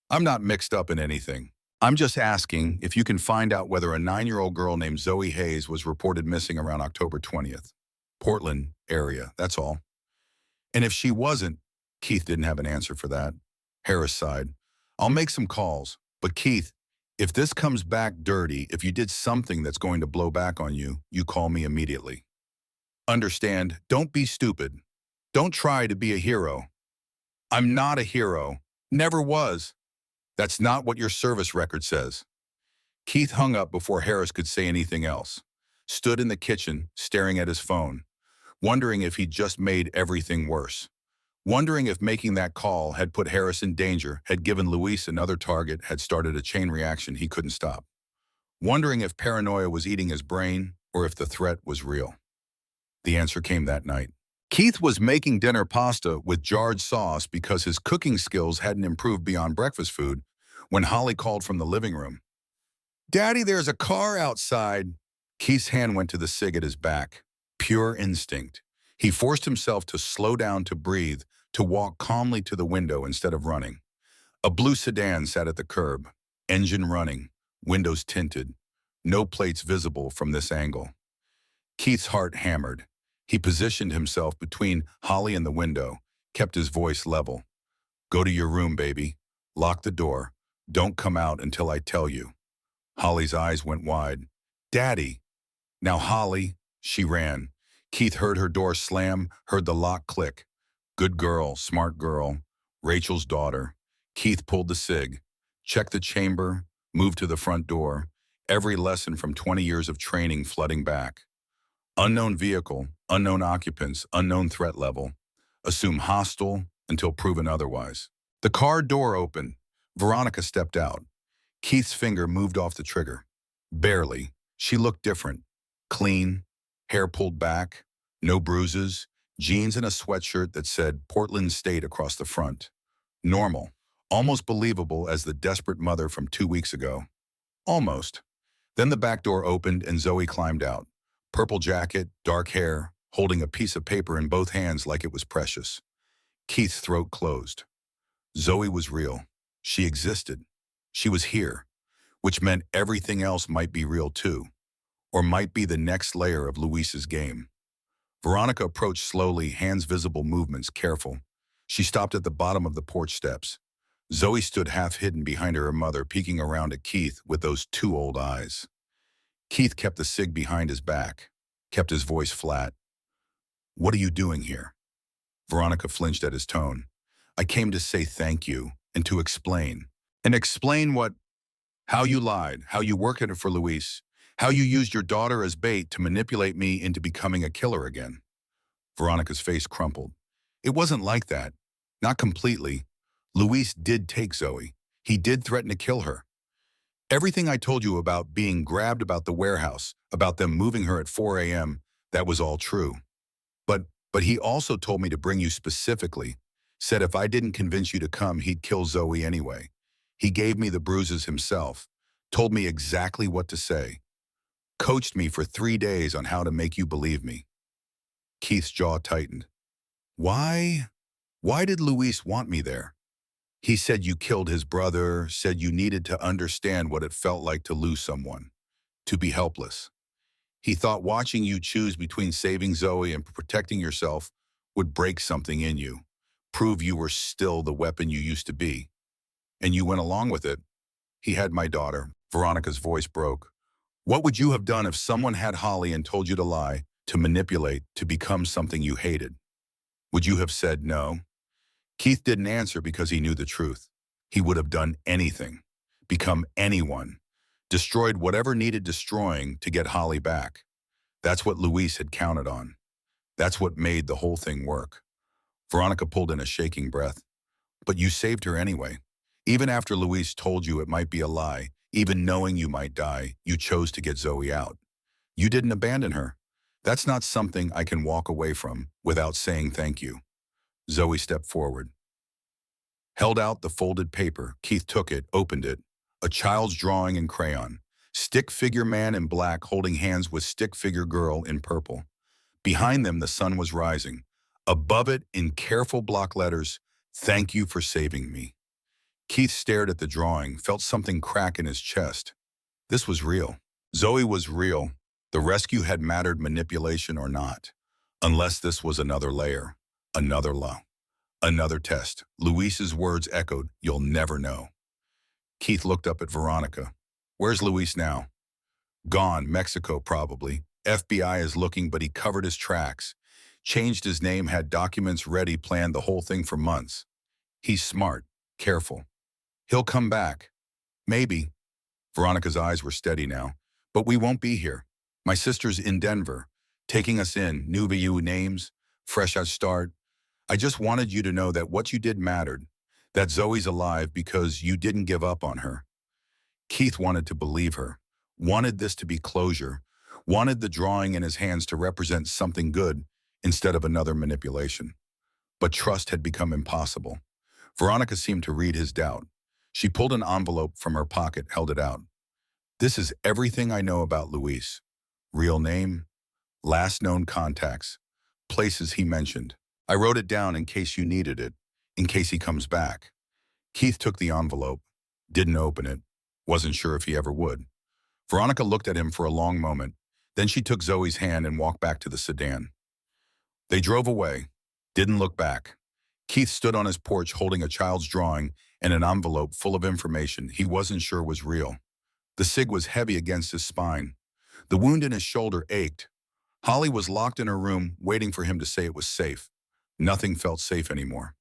I'm not mixed up in anything. I'm just asking if you can find out whether a 9-year-old girl named Zoe Hayes was reported missing around October 20th. Portland area, that's all. And if she wasn't, Keith didn't have an answer for that. Harris sighed. I'll make some calls. But Keith, if this comes back dirty, if you did something that's going to blow back on you, you call me immediately. Understand? Don't be stupid. Don't try to be a hero. I'm not a hero. Never was. That's not what your service record says. Keith hung up before Harris could say anything else. Stood in the kitchen, staring at his phone, wondering if he'd just made everything worse. Wondering if making that call had put Harris in danger, had given Luis another target, had started a chain reaction he couldn't stop. Wondering if paranoia was eating his brain or if the threat was real. The answer came that night. Keith was making dinner pasta with jarred sauce because his cooking skills hadn't improved beyond breakfast food when Holly called from the living room. Daddy, there's a car outside. Keith's hand went to the cig at his back. Pure instinct. He forced himself to slow down, to breathe, to walk calmly to the window instead of running. A blue sedan sat at the curb, engine running, windows tinted, no plates visible from this angle. Keith's heart hammered. He positioned himself between Holly and the window, kept his voice level. Go to your room, baby. Lock the door. Don't come out until I tell you. Holly's eyes went wide. Daddy. Now, Holly, she ran. Keith heard her door slam, heard the lock click. Good girl, smart girl, Rachel's daughter. Keith pulled the cig, checked the chamber, moved to the front door. Every lesson from 20 years of training flooding back. Unknown vehicle, unknown occupants, unknown threat level. Assume hostile until proven otherwise. The car door opened. Veronica stepped out. Keith's finger moved off the trigger. Barely. She looked different. Clean, hair pulled back, no bruises, jeans and a sweatshirt that said Portland State across the front. Normal. Almost believable as the desperate mother from 2 weeks ago. Almost. Then the back door opened and Zoe climbed out. Purple jacket, dark hair, holding a piece of paper in both hands like it was precious. Keith's throat closed. Zoe was real. She existed. She was here, which meant everything else might be real too, or might be the next layer of Luis's game. Veronica approached slowly, hands visible, movements careful. She stopped at the bottom of the porch steps. Zoe stood half hidden behind her mother, peeking around at Keith with those 2 old eyes. Keith kept the cig behind his back, kept his voice flat. What are you doing here? Veronica flinched at his tone. I came to say thank you and to explain. And explain what? How you lied, how you worked at it for Luis, how you used your daughter as bait to manipulate me into becoming a killer again. Veronica's face crumpled. It wasn't like that. Not completely. Luis did take Zoe. He did threaten to kill her. Everything I told you about being grabbed about the warehouse, about them moving her at 4 a.m., that was all true. But, but he also told me to bring you specifically, said if I didn't convince you to come, he'd kill Zoe anyway. He gave me the bruises himself, told me exactly what to say, coached me for 3 days on how to make you believe me. Keith's jaw tightened. Why? Why did Luis want me there? He said you killed his brother, said you needed to understand what it felt like to lose someone, to be helpless. He thought watching you choose between saving Zoe and protecting yourself would break something in you, prove you were still the weapon you used to be. And you went along with it. He had my daughter. Veronica's voice broke. What would you have done if someone had Holly and told you to lie, to manipulate, to become something you hated? Would you have said no? Keith didn't answer because he knew the truth. He would have done anything, become anyone, destroyed whatever needed destroying to get Holly back. That's what Luis had counted on. That's what made the whole thing work. Veronica pulled in a shaking breath. But you saved her anyway. Even after Luis told you it might be a lie, even knowing you might die, you chose to get Zoe out. You didn't abandon her. That's not something I can walk away from without saying thank you. Zoe stepped forward, held out the folded paper. Keith took it, opened it. A child's drawing in crayon. Stick figure man in black holding hands with stick figure girl in purple. Behind them, the sun was rising. Above it, in careful block letters, thank you for saving me. Keith stared at the drawing, felt something crack in his chest. This was real. Zoe was real. The rescue had mattered, manipulation or not. Unless this was another layer, another law, another test. Luis's words echoed, you'll never know. Keith looked up at Veronica. Where's Luis now? Gone, Mexico probably. FBI is looking, but he covered his tracks. Changed his name, had documents ready, planned the whole thing for months. He's smart, careful. He'll come back. Maybe. Veronica's eyes were steady now. But we won't be here. My sister's in Denver, taking us in, new VU names, fresh at start. I just wanted you to know that what you did mattered, that Zoe's alive because you didn't give up on her. Keith wanted to believe her, wanted this to be closure, wanted the drawing in his hands to represent something good instead of another manipulation. But trust had become impossible. Veronica seemed to read his doubt. She pulled an envelope from her pocket, held it out. This is everything I know about Luis. Real name, last known contacts, places he mentioned. I wrote it down in case you needed it, in case he comes back. Keith took the envelope, didn't open it, wasn't sure if he ever would. Veronica looked at him for a long moment. Then she took Zoe's hand and walked back to the sedan. They drove away, didn't look back. Keith stood on his porch holding a child's drawing and an envelope full of information he wasn't sure was real. The cig was heavy against his spine. The wound in his shoulder ached. Holly was locked in her room, waiting for him to say it was safe. Nothing felt safe anymore.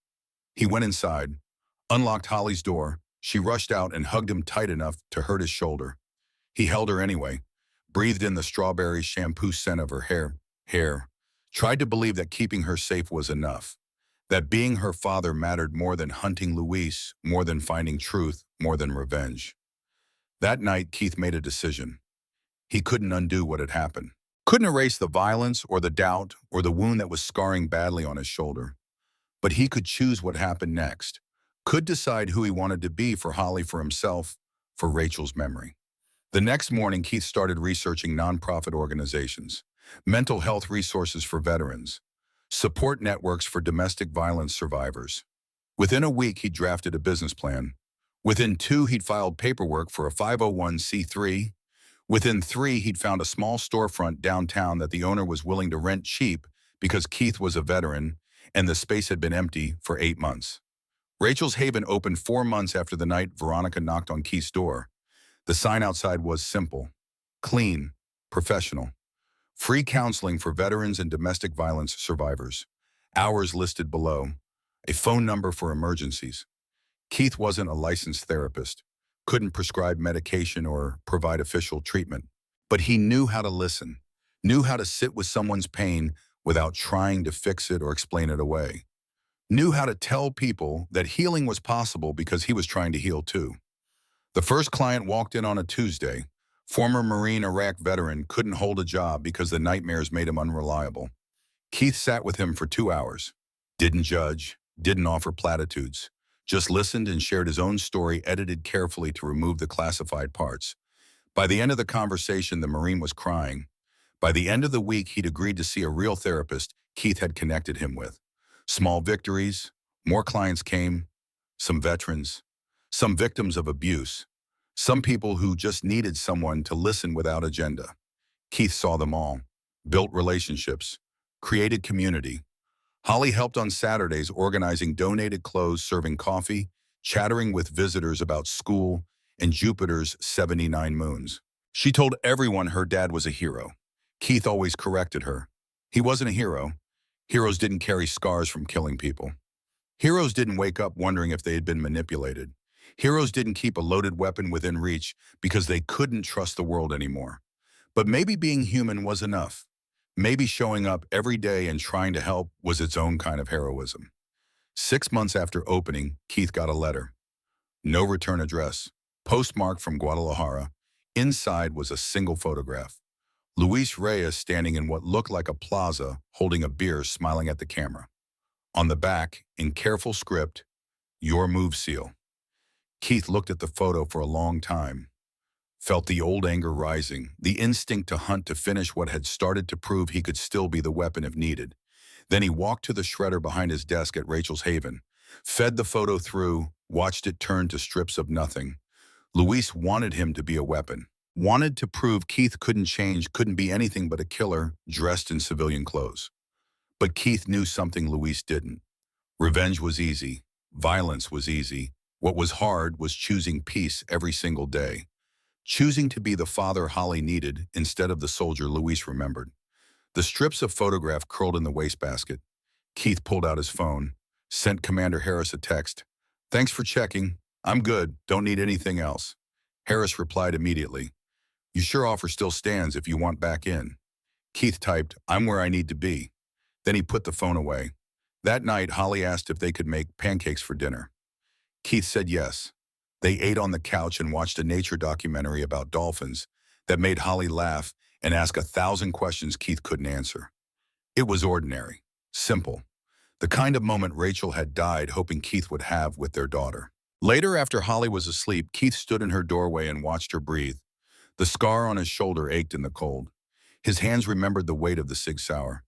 He went inside, unlocked Holly's door. She rushed out and hugged him tight enough to hurt his shoulder. He held her anyway, breathed in the strawberry shampoo scent of her hair, tried to believe that keeping her safe was enough, that being her father mattered more than hunting Luis, more than finding truth, more than revenge. That night, Keith made a decision. He couldn't undo what had happened. Couldn't erase the violence or the doubt or the wound that was scarring badly on his shoulder. But he could choose what happened next, could decide who he wanted to be for Holly, for himself, for Rachel's memory. The next morning, Keith started researching nonprofit organizations, mental health resources for veterans, support networks for domestic violence survivors. Within a week, he drafted a business plan. Within 2, he'd filed paperwork for a 501c3. Within 3, he'd found a small storefront downtown that the owner was willing to rent cheap because Keith was a veteran and the space had been empty for 8 months. Rachel's Haven opened 4 months after the night Veronica knocked on Keith's door. The sign outside was simple, clean, professional. Free counseling for veterans and domestic violence survivors. Hours listed below. A phone number for emergencies. Keith wasn't a licensed therapist, couldn't prescribe medication or provide official treatment, but he knew how to listen, knew how to sit with someone's pain without trying to fix it or explain it away, knew how to tell people that healing was possible because he was trying to heal too. The first client walked in on a Tuesday. Former Marine Iraq veteran couldn't hold a job because the nightmares made him unreliable. Keith sat with him for 2 hours. Didn't judge, didn't offer platitudes. Just listened and shared his own story, edited carefully to remove the classified parts. By the end of the conversation, the Marine was crying. By the end of the week, he'd agreed to see a real therapist Keith had connected him with. Small victories, more clients came, some veterans, some victims of abuse, some people who just needed someone to listen without agenda. Keith saw them all, built relationships, created community. Holly helped on Saturdays organizing donated clothes, serving coffee, chattering with visitors about school and Jupiter's 79 moons. She told everyone her dad was a hero. Keith always corrected her. He wasn't a hero. Heroes didn't carry scars from killing people. Heroes didn't wake up wondering if they had been manipulated. Heroes didn't keep a loaded weapon within reach because they couldn't trust the world anymore. But maybe being human was enough. Maybe showing up every day and trying to help was its own kind of heroism. 6 months after opening, Keith got a letter. No return address. Postmarked from Guadalajara. Inside was a single photograph. Luis Reyes standing in what looked like a plaza, holding a beer, smiling at the camera. On the back, in careful script, your move seal. Keith looked at the photo for a long time. Felt the old anger rising, the instinct to hunt to finish what had started to prove he could still be the weapon if needed. Then he walked to the shredder behind his desk at Rachel's Haven, fed the photo through, watched it turn to strips of nothing. Luis wanted him to be a weapon, wanted to prove Keith couldn't change, couldn't be anything but a killer dressed in civilian clothes. But Keith knew something Luis didn't. Revenge was easy. Violence was easy. What was hard was choosing peace every single day. Choosing to be the father Holly needed instead of the soldier Luis remembered. The strips of photograph curled in the wastebasket. Keith pulled out his phone, sent Commander Harris a text. Thanks for checking. I'm good. Don't need anything else. Harris replied immediately. You sure offer still stands if you want back in. Keith typed, I'm where I need to be. Then he put the phone away. That night, Holly asked if they could make pancakes for dinner. Keith said yes. They ate on the couch and watched a nature documentary about dolphins that made Holly laugh and ask 1,000 questions Keith couldn't answer. It was ordinary, simple, the kind of moment Rachel had died hoping Keith would have with their daughter. Later, after Holly was asleep, Keith stood in her doorway and watched her breathe. The scar on his shoulder ached in the cold. His hands remembered the weight of the Sig Sauer.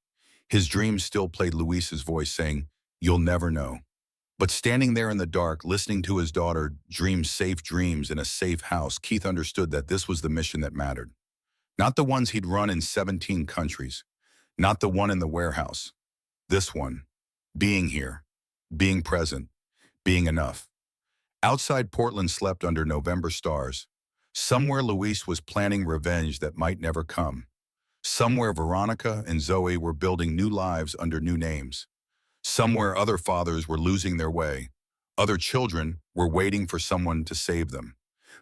His dreams still played Luis's voice saying, you'll never know. But standing there in the dark, listening to his daughter dream safe dreams in a safe house, Keith understood that this was the mission that mattered. Not the ones he'd run in 17 countries. Not the one in the warehouse. This one. Being here. Being present. Being enough. Outside Portland slept under November stars. Somewhere Luis was planning revenge that might never come. Somewhere Veronica and Zoe were building new lives under new names. Somewhere other fathers were losing their way. Other children were waiting for someone to save them.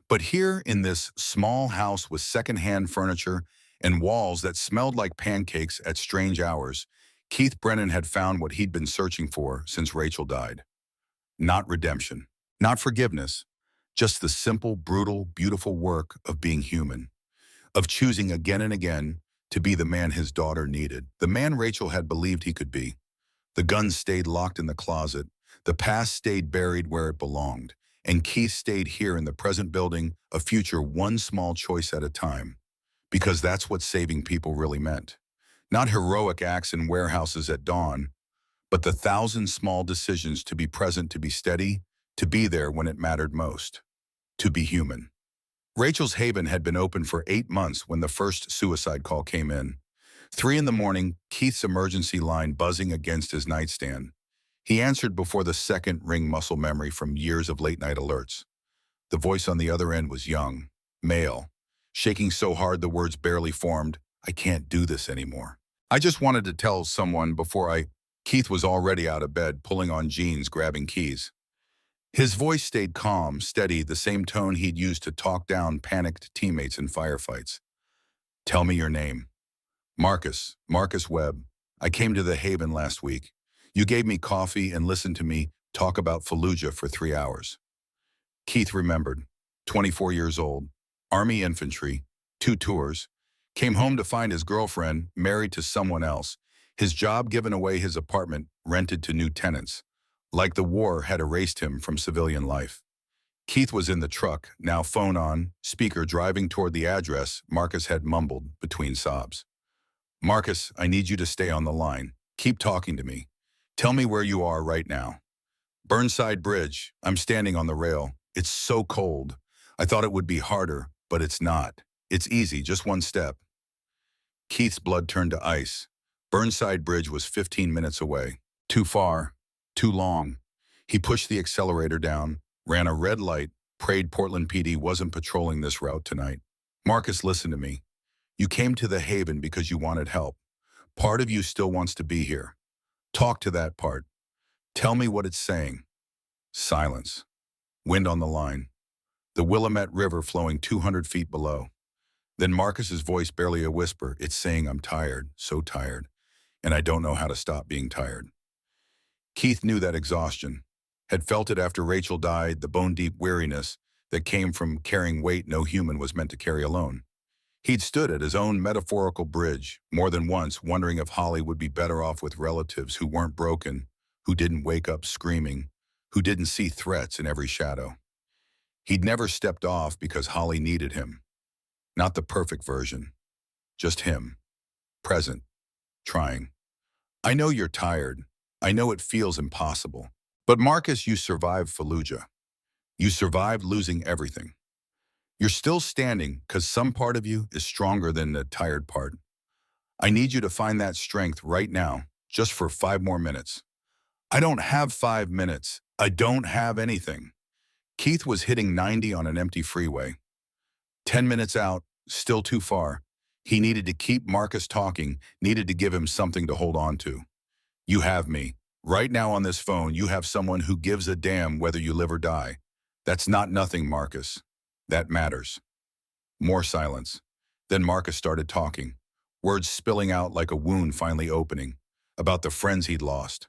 But here in this small house with secondhand furniture and walls that smelled like pancakes at strange hours, Keith Brennan had found what he'd been searching for since Rachel died. Not redemption, not forgiveness, just the simple, brutal, beautiful work of being human, of choosing again and again to be the man his daughter needed, the man Rachel had believed he could be. The guns stayed locked in the closet, the past stayed buried where it belonged, and Keith stayed here in the present building a future one small choice at a time. Because that's what saving people really meant. Not heroic acts in warehouses at dawn, but the 1,000 small decisions to be present, to be steady, to be there when it mattered most. To be human. Rachel's Haven had been open for 8 months when the first suicide call came in. 3 in the morning, Keith's emergency line buzzing against his nightstand. He answered before the second ring muscle memory from years of late-night alerts. The voice on the other end was young, male, shaking so hard the words barely formed. I can't do this anymore. I just wanted to tell someone Keith was already out of bed, pulling on jeans, grabbing keys. His voice stayed calm, steady, the same tone he'd used to talk down panicked teammates in firefights. Tell me your name. Marcus Webb. I came to the Haven last week. You gave me coffee and listened to me talk about Fallujah for 3 hours. Keith remembered. 24 years old, Army infantry, 2 tours, came home to find his girlfriend married to someone else, his job given away, his apartment rented to new tenants. Like the war had erased him from civilian life. Keith was in the truck, now phone on, speaker driving toward the address Marcus had mumbled between sobs. Marcus, I need you to stay on the line. Keep talking to me. Tell me where you are right now. Burnside Bridge. I'm standing on the rail. It's so cold. I thought it would be harder, but it's not. It's easy, just one step. Keith's blood turned to ice. Burnside Bridge was 15 minutes away. Too far. Too long. He pushed the accelerator down, ran a red light, prayed Portland PD wasn't patrolling this route tonight. Marcus, listen to me. You came to the Haven because you wanted help. Part of you still wants to be here. Talk to that part. Tell me what it's saying. Silence. Wind on the line. The Willamette River flowing 200 feet below. Then Marcus's voice, barely a whisper, it's saying I'm tired, so tired, and I don't know how to stop being tired. Keith knew that exhaustion, had felt it after Rachel died, the bone-deep weariness that came from carrying weight no human was meant to carry alone. He'd stood at his own metaphorical bridge more than once, wondering if Holly would be better off with relatives who weren't broken, who didn't wake up screaming, who didn't see threats in every shadow. He'd never stepped off because Holly needed him. Not the perfect version, just him, present, trying. I know you're tired. I know it feels impossible. But Marcus, you survived Fallujah. You survived losing everything. You're still standing because some part of you is stronger than the tired part. I need you to find that strength right now, just for 5 more minutes. I don't have 5 minutes. I don't have anything. Keith was hitting 90 on an empty freeway. 10 minutes out, still too far. He needed to keep Marcus talking, needed to give him something to hold on to. You have me. Right now on this phone, you have someone who gives a damn whether you live or die. That's not nothing, Marcus. That matters. More silence. Then Marcus started talking, words spilling out like a wound finally opening, about the friends he'd lost,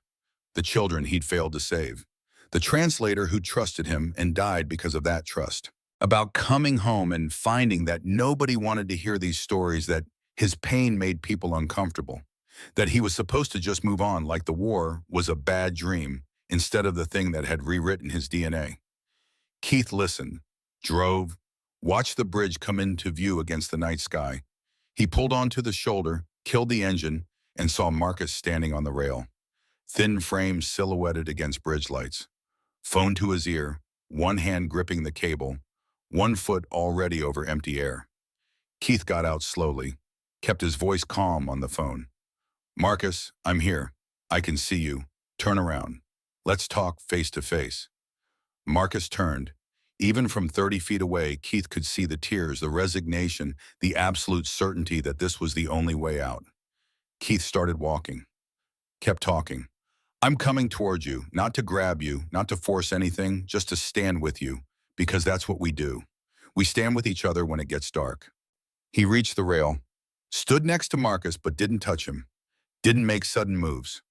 the children he'd failed to save, the translator who trusted him and died because of that trust, about coming home and finding that nobody wanted to hear these stories, that his pain made people uncomfortable, that he was supposed to just move on like the war was a bad dream instead of the thing that had rewritten his DNA. Keith listened, drove, watched the bridge come into view against the night sky. He pulled onto the shoulder, killed the engine, and saw Marcus standing on the rail, thin frame silhouetted against bridge lights. Phone to his ear, one hand gripping the cable, one foot already over empty air. Keith got out slowly, kept his voice calm on the phone. Marcus, I'm here. I can see you. Turn around. Let's talk face to face. Marcus turned. Even from 30 feet away, Keith could see the tears, the resignation, the absolute certainty that this was the only way out. Keith started walking, kept talking. I'm coming towards you, not to grab you, not to force anything, just to stand with you, because that's what we do. We stand with each other when it gets dark. He reached the rail, stood next to Marcus but didn't touch him, didn't make sudden moves.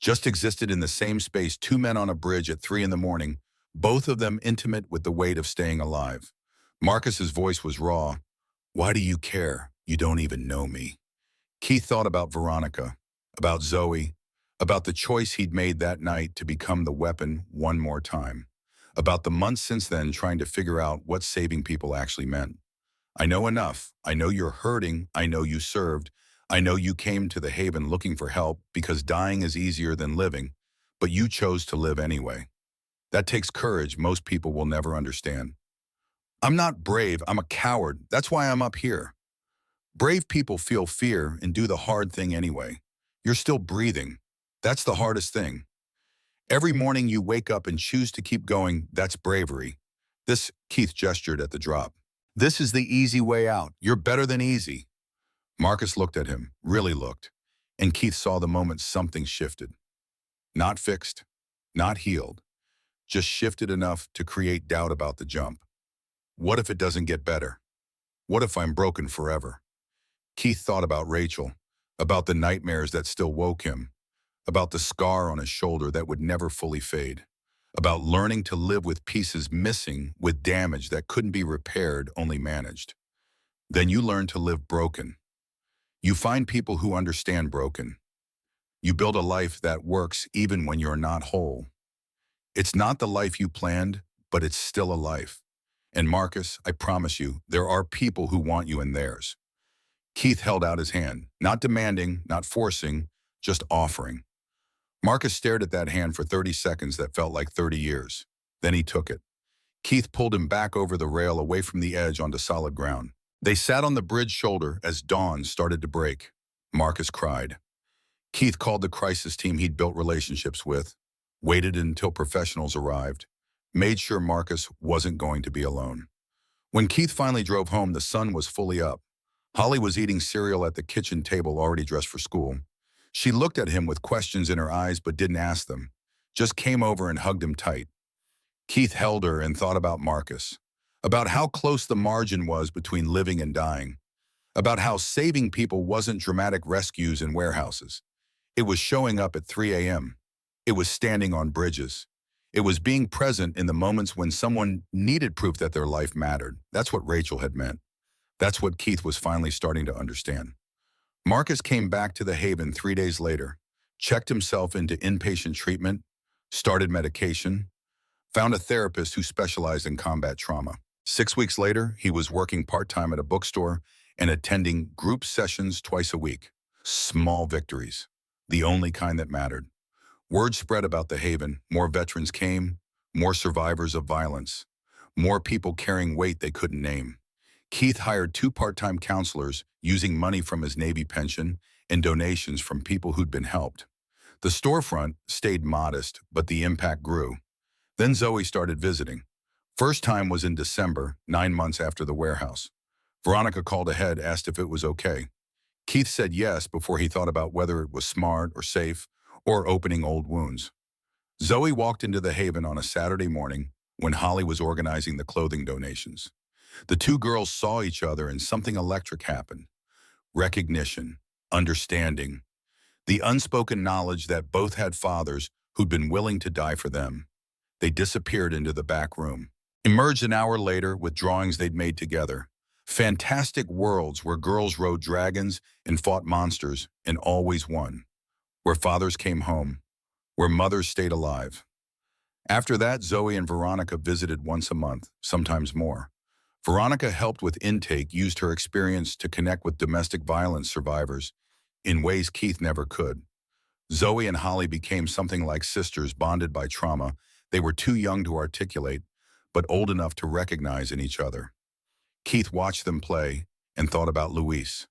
Just existed in the same space, 2 men on a bridge at 3 in the morning, both of them intimate with the weight of staying alive. Marcus's voice was raw. Why do you care? You don't even know me. Keith thought about Veronica, about Zoe, about the choice he'd made that night to become the weapon one more time, about the months since then trying to figure out what saving people actually meant. I know enough. I know you're hurting. I know you served. I know you came to the Haven looking for help because dying is easier than living, but you chose to live anyway. That takes courage most people will never understand. I'm not brave, I'm a coward. That's why I'm up here. Brave people feel fear and do the hard thing anyway. You're still breathing. That's the hardest thing. Every morning you wake up and choose to keep going, that's bravery. Keith gestured at the drop. This is the easy way out. You're better than easy. Marcus looked at him, really looked, and Keith saw the moment something shifted. Not fixed, not healed, just shifted enough to create doubt about the jump. What if it doesn't get better? What if I'm broken forever? Keith thought about Rachel, about the nightmares that still woke him, about the scar on his shoulder that would never fully fade, about learning to live with pieces missing, with damage that couldn't be repaired, only managed. Then you learn to live broken. You find people who understand broken. You build a life that works even when you're not whole. It's not the life you planned, but it's still a life. And Marcus, I promise you, there are people who want you in theirs. Keith held out his hand, not demanding, not forcing, just offering. Marcus stared at that hand for 30 seconds that felt like 30 years. Then he took it. Keith pulled him back over the rail away from the edge onto solid ground. They sat on the bridge shoulder as dawn started to break. Marcus cried. Keith called the crisis team he'd built relationships with, waited until professionals arrived, made sure Marcus wasn't going to be alone. When Keith finally drove home, the sun was fully up. Holly was eating cereal at the kitchen table, already dressed for school. She looked at him with questions in her eyes but didn't ask them, just came over and hugged him tight. Keith held her and thought about Marcus, about how close the margin was between living and dying, about how saving people wasn't dramatic rescues in warehouses. It was showing up at 3 a.m. It was standing on bridges. It was being present in the moments when someone needed proof that their life mattered. That's what Rachel had meant. That's what Keith was finally starting to understand. Marcus came back to the Haven 3 days later, checked himself into inpatient treatment, started medication, found a therapist who specialized in combat trauma. 6 weeks later, he was working part-time at a bookstore and attending group sessions twice a week. Small victories, the only kind that mattered. Word spread about the Haven. More veterans came, more survivors of violence, more people carrying weight they couldn't name. Keith hired 2 part-time counselors using money from his Navy pension and donations from people who'd been helped. The storefront stayed modest, but the impact grew. Then Zoe started visiting. First time was in December, 9 months after the warehouse. Veronica called ahead, asked if it was okay. Keith said yes before he thought about whether it was smart or safe or opening old wounds. Zoe walked into the Haven on a Saturday morning when Holly was organizing the clothing donations. The 2 girls saw each other and something electric happened. Recognition, understanding, the unspoken knowledge that both had fathers who'd been willing to die for them. They disappeared into the back room, emerged an hour later with drawings they'd made together. Fantastic worlds where girls rode dragons and fought monsters and always won. Where fathers came home, where mothers stayed alive. After that, Zoe and Veronica visited once a month, sometimes more. Veronica helped with intake, used her experience to connect with domestic violence survivors in ways Keith never could. Zoe and Holly became something like sisters bonded by trauma they were too young to articulate, but old enough to recognize in each other. Keith watched them play and thought about Luis,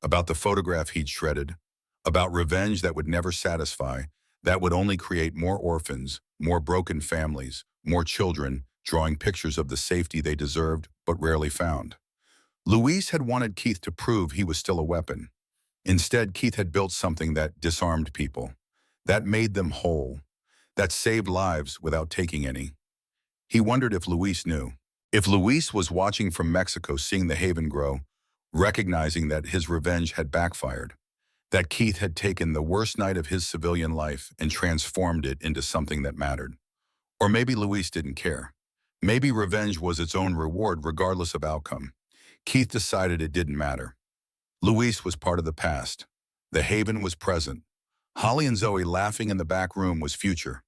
about the photograph he'd shredded, about revenge that would never satisfy, that would only create more orphans, more broken families, more children, drawing pictures of the safety they deserved but rarely found. Luis had wanted Keith to prove he was still a weapon. Instead, Keith had built something that disarmed people, that made them whole, that saved lives without taking any. He wondered if Luis knew. If Luis was watching from Mexico, seeing the Haven grow, recognizing that his revenge had backfired, that Keith had taken the worst night of his civilian life and transformed it into something that mattered. Or maybe Luis didn't care. Maybe revenge was its own reward regardless of outcome. Keith decided it didn't matter. Luis was part of the past. The Haven was present. Holly and Zoe laughing in the back room was future.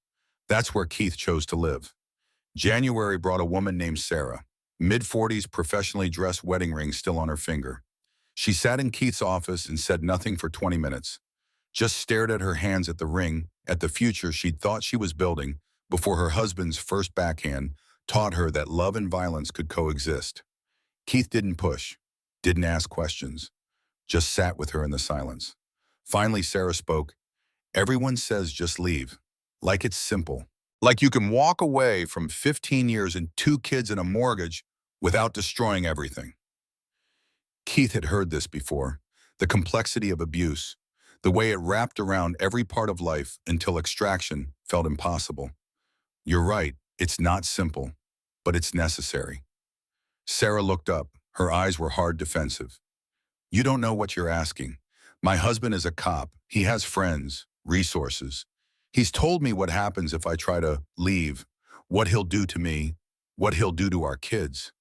That's where Keith chose to live. January brought a woman named Sarah, mid-40s, professionally dressed, wedding ring still on her finger. She sat in Keith's office and said nothing for 20 minutes, just stared at her hands, at the ring, at the future she'd thought she was building before her husband's first backhand taught her that love and violence could coexist. Keith didn't push, didn't ask questions, just sat with her in the silence. Finally, Sarah spoke. Everyone says just leave, like it's simple. Like you can walk away from 15 years and 2 kids and a mortgage without destroying everything. Keith had heard this before. The complexity of abuse, the way it wrapped around every part of life until extraction felt impossible. You're right, it's not simple, but it's necessary. Sarah looked up. Her eyes were hard defensive. You don't know what you're asking. My husband is a cop. He has friends, resources. He's told me what happens if I try to leave, what he'll do to me, what he'll do to our kids.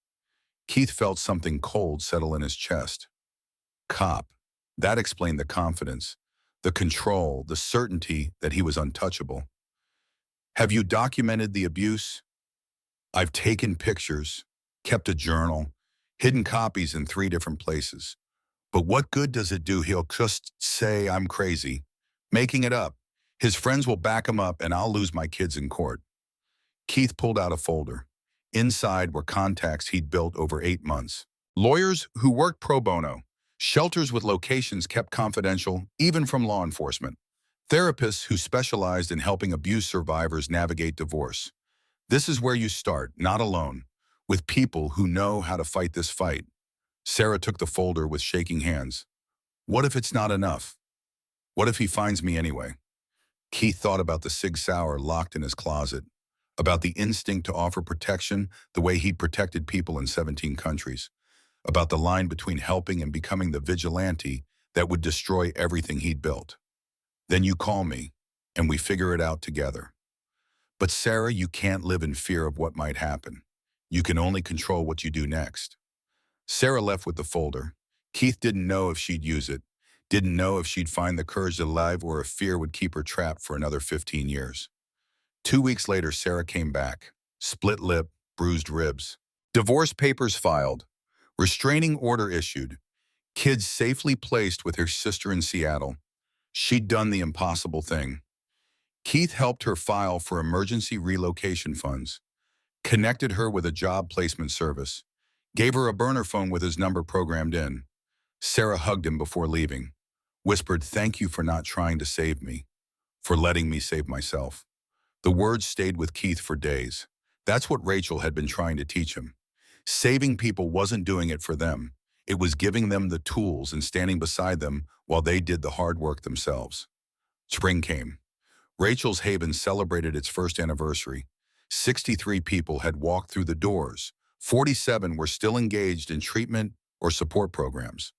Keith felt something cold settle in his chest. Cop. That explained the confidence, the control, the certainty that he was untouchable. Have you documented the abuse? I've taken pictures, kept a journal, hidden copies in 3 different places. But what good does it do? He'll just say I'm crazy, making it up. His friends will back him up and I'll lose my kids in court. Keith pulled out a folder. Inside were contacts he'd built over 8 months. Lawyers who worked pro bono, shelters with locations kept confidential, even from law enforcement, therapists who specialized in helping abuse survivors navigate divorce. This is where you start, not alone, with people who know how to fight this fight. Sarah took the folder with shaking hands. What if it's not enough? What if he finds me anyway? Keith thought about the Sig Sauer locked in his closet, about the instinct to offer protection the way he'd protected people in 17 countries, about the line between helping and becoming the vigilante that would destroy everything he'd built. Then you call me, and we figure it out together. But Sarah, you can't live in fear of what might happen. You can only control what you do next. Sarah left with the folder. Keith didn't know if she'd use it, didn't know if she'd find the courage to live or if fear would keep her trapped for another 15 years. 2 weeks later, Sarah came back. Split lip, bruised ribs. Divorce papers filed. Restraining order issued. Kids safely placed with her sister in Seattle. She'd done the impossible thing. Keith helped her file for emergency relocation funds, connected her with a job placement service, gave her a burner phone with his number programmed in. Sarah hugged him before leaving, whispered, "Thank you for not trying to save me, for letting me save myself." The words stayed with Keith for days. That's what Rachel had been trying to teach him. Saving people wasn't doing it for them. It was giving them the tools and standing beside them while they did the hard work themselves. Spring came. Rachel's Haven celebrated its first anniversary. 63 people had walked through the doors. 47 were still engaged in treatment or support programs.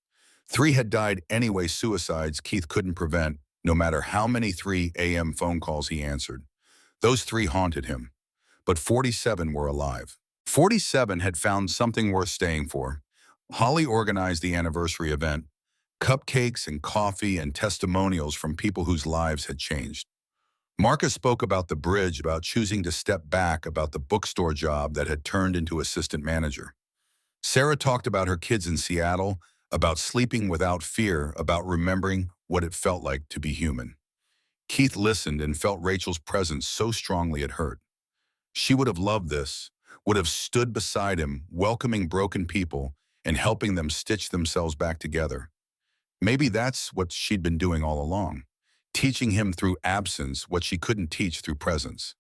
3 had died anyway, suicides Keith couldn't prevent, no matter how many 3 a.m. phone calls he answered. Those 3 haunted him. But 47 were alive. 47 had found something worth staying for. Holly organized the anniversary event, cupcakes and coffee and testimonials from people whose lives had changed. Marcus spoke about the bridge, about choosing to step back, about the bookstore job that had turned into assistant manager. Sarah talked about her kids in Seattle, about sleeping without fear, about remembering what it felt like to be human. Keith listened and felt Rachel's presence so strongly it hurt. She would have loved this, would have stood beside him, welcoming broken people and helping them stitch themselves back together. Maybe that's what she'd been doing all along, teaching him through absence what she couldn't teach through presence.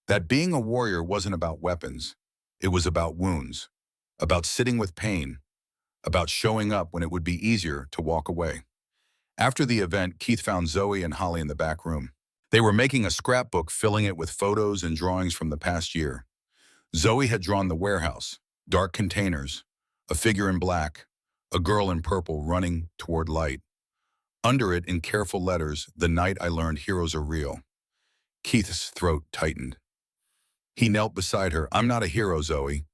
That being a warrior wasn't about weapons. It was about wounds, about sitting with pain, about showing up when it would be easier to walk away. After the event, Keith found Zoe and Holly in the back room. They were making a scrapbook, filling it with photos and drawings from the past year. Zoe had drawn the warehouse, dark containers, a figure in black, a girl in purple running toward light. Under it, in careful letters, "The night I learned heroes are real." Keith's throat tightened. He knelt beside her. "I'm not a hero, Zoe."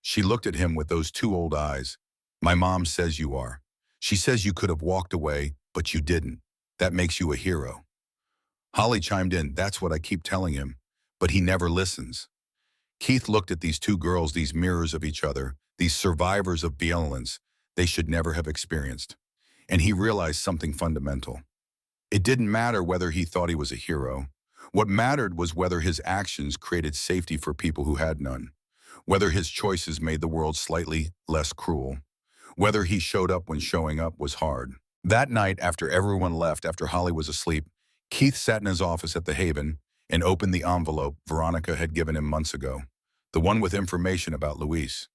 She looked at him with those 2 old eyes. "My mom says you are. She says you could have walked away, but you didn't. That makes you a hero." Holly chimed in, "That's what I keep telling him, but he never listens." Keith looked at these 2 girls, these mirrors of each other, these survivors of violence they should never have experienced. And he realized something fundamental. It didn't matter whether he thought he was a hero. What mattered was whether his actions created safety for people who had none, whether his choices made the world slightly less cruel, whether he showed up when showing up was hard. That night, after everyone left, after Holly was asleep, Keith sat in his office at the Haven and opened the envelope Veronica had given him months ago, the one with information about Luis.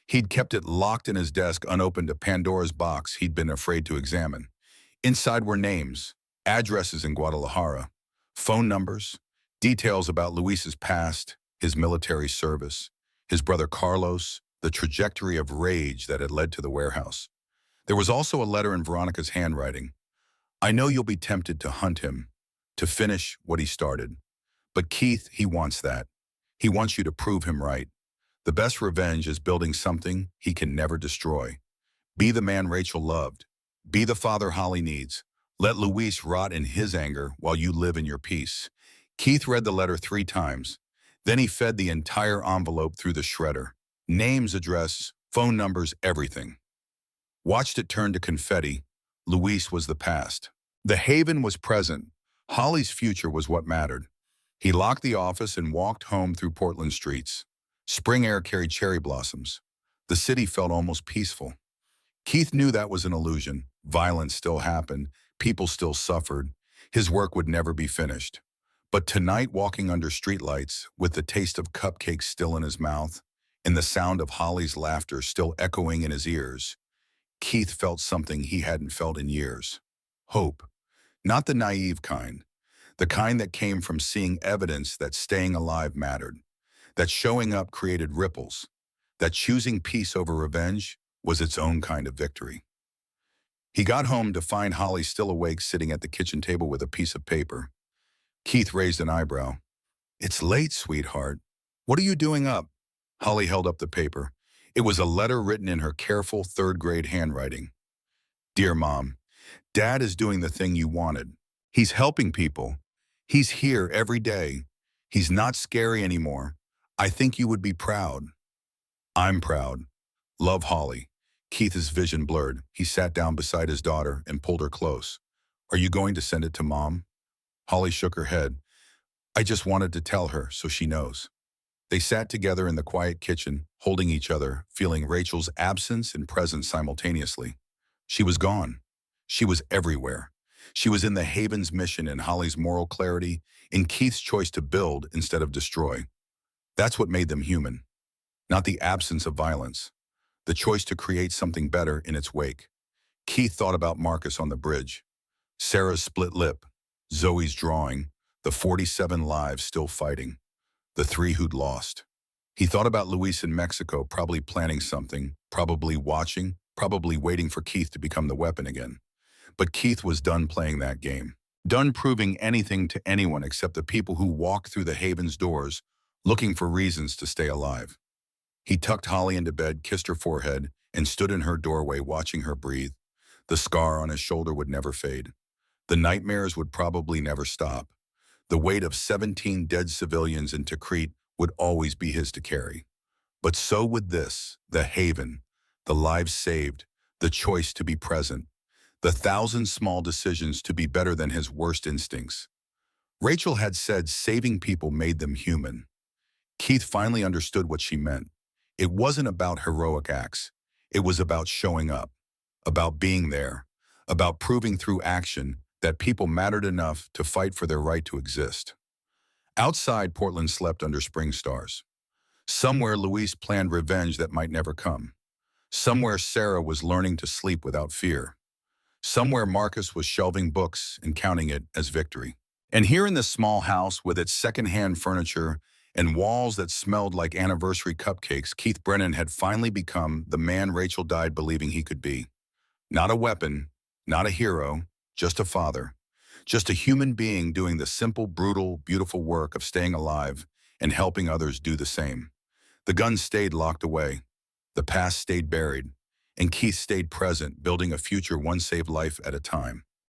He'd kept it locked in his desk, unopened, a Pandora's box he'd been afraid to examine. Inside were names, addresses in Guadalajara, phone numbers, details about Luis's past, his military service, his brother Carlos, the trajectory of rage that had led to the warehouse. There was also a letter in Veronica's handwriting. I know you'll be tempted to hunt him, to finish what he started. But Keith, he wants that. He wants you to prove him right. The best revenge is building something he can never destroy. Be the man Rachel loved. Be the father Holly needs. Let Luis rot in his anger while you live in your peace. Keith read the letter 3 times. Then he fed the entire envelope through the shredder. Names, address, phone numbers, everything. Watched it turn to confetti. Luis was the past. The haven was present. Holly's future was what mattered. He locked the office and walked home through Portland streets. Spring air carried cherry blossoms. The city felt almost peaceful. Keith knew that was an illusion. Violence still happened. People still suffered. His work would never be finished. But tonight, walking under streetlights, with the taste of cupcakes still in his mouth, and the sound of Holly's laughter still echoing in his ears, Keith felt something he hadn't felt in years. Hope. Not the naive kind. The kind that came from seeing evidence that staying alive mattered. That showing up created ripples. That choosing peace over revenge was its own kind of victory. He got home to find Holly still awake, sitting at the kitchen table with a piece of paper. Keith raised an eyebrow. It's late, sweetheart. What are you doing up? Holly held up the paper. It was a letter written in her careful 3rd-grade handwriting. Dear Mom, Dad is doing the thing you wanted. He's helping people. He's here every day. He's not scary anymore. I think you would be proud. I'm proud. Love, Holly. Keith's vision blurred. He sat down beside his daughter and pulled her close. Are you going to send it to Mom? Holly shook her head. I just wanted to tell her so she knows. They sat together in the quiet kitchen, holding each other, feeling Rachel's absence and presence simultaneously. She was gone. She was everywhere. She was in the Haven's mission, in Holly's moral clarity, in Keith's choice to build instead of destroy. That's what made them human. Not the absence of violence. The choice to create something better in its wake. Keith thought about Marcus on the bridge. Sarah's split lip. Zoe's drawing. The 47 lives still fighting. The 3 who'd lost. He thought about Luis in Mexico, probably planning something, probably watching, probably waiting for Keith to become the weapon again. But Keith was done playing that game. Done proving anything to anyone except the people who walked through the Haven's doors, looking for reasons to stay alive. He tucked Holly into bed, kissed her forehead, and stood in her doorway watching her breathe. The scar on his shoulder would never fade. The nightmares would probably never stop. The weight of 17 dead civilians in Tikrit would always be his to carry. But so would this, the Haven, the lives saved, the choice to be present, the 1,000 small decisions to be better than his worst instincts. Rachel had said saving people made them human. Keith finally understood what she meant. It wasn't about heroic acts. It was about showing up, about being there, about proving through action that people mattered enough to fight for their right to exist. Outside, Portland slept under spring stars. Somewhere, Luis planned revenge that might never come. Somewhere, Sarah was learning to sleep without fear. Somewhere, Marcus was shelving books and counting it as victory. And here in this small house with its secondhand furniture and walls that smelled like anniversary cupcakes, Keith Brennan had finally become the man Rachel died believing he could be. Not a weapon, not a hero, just a father. Just a human being doing the simple, brutal, beautiful work of staying alive and helping others do the same. The gun stayed locked away. The past stayed buried. And Keith stayed present, building a future one saved life at a time.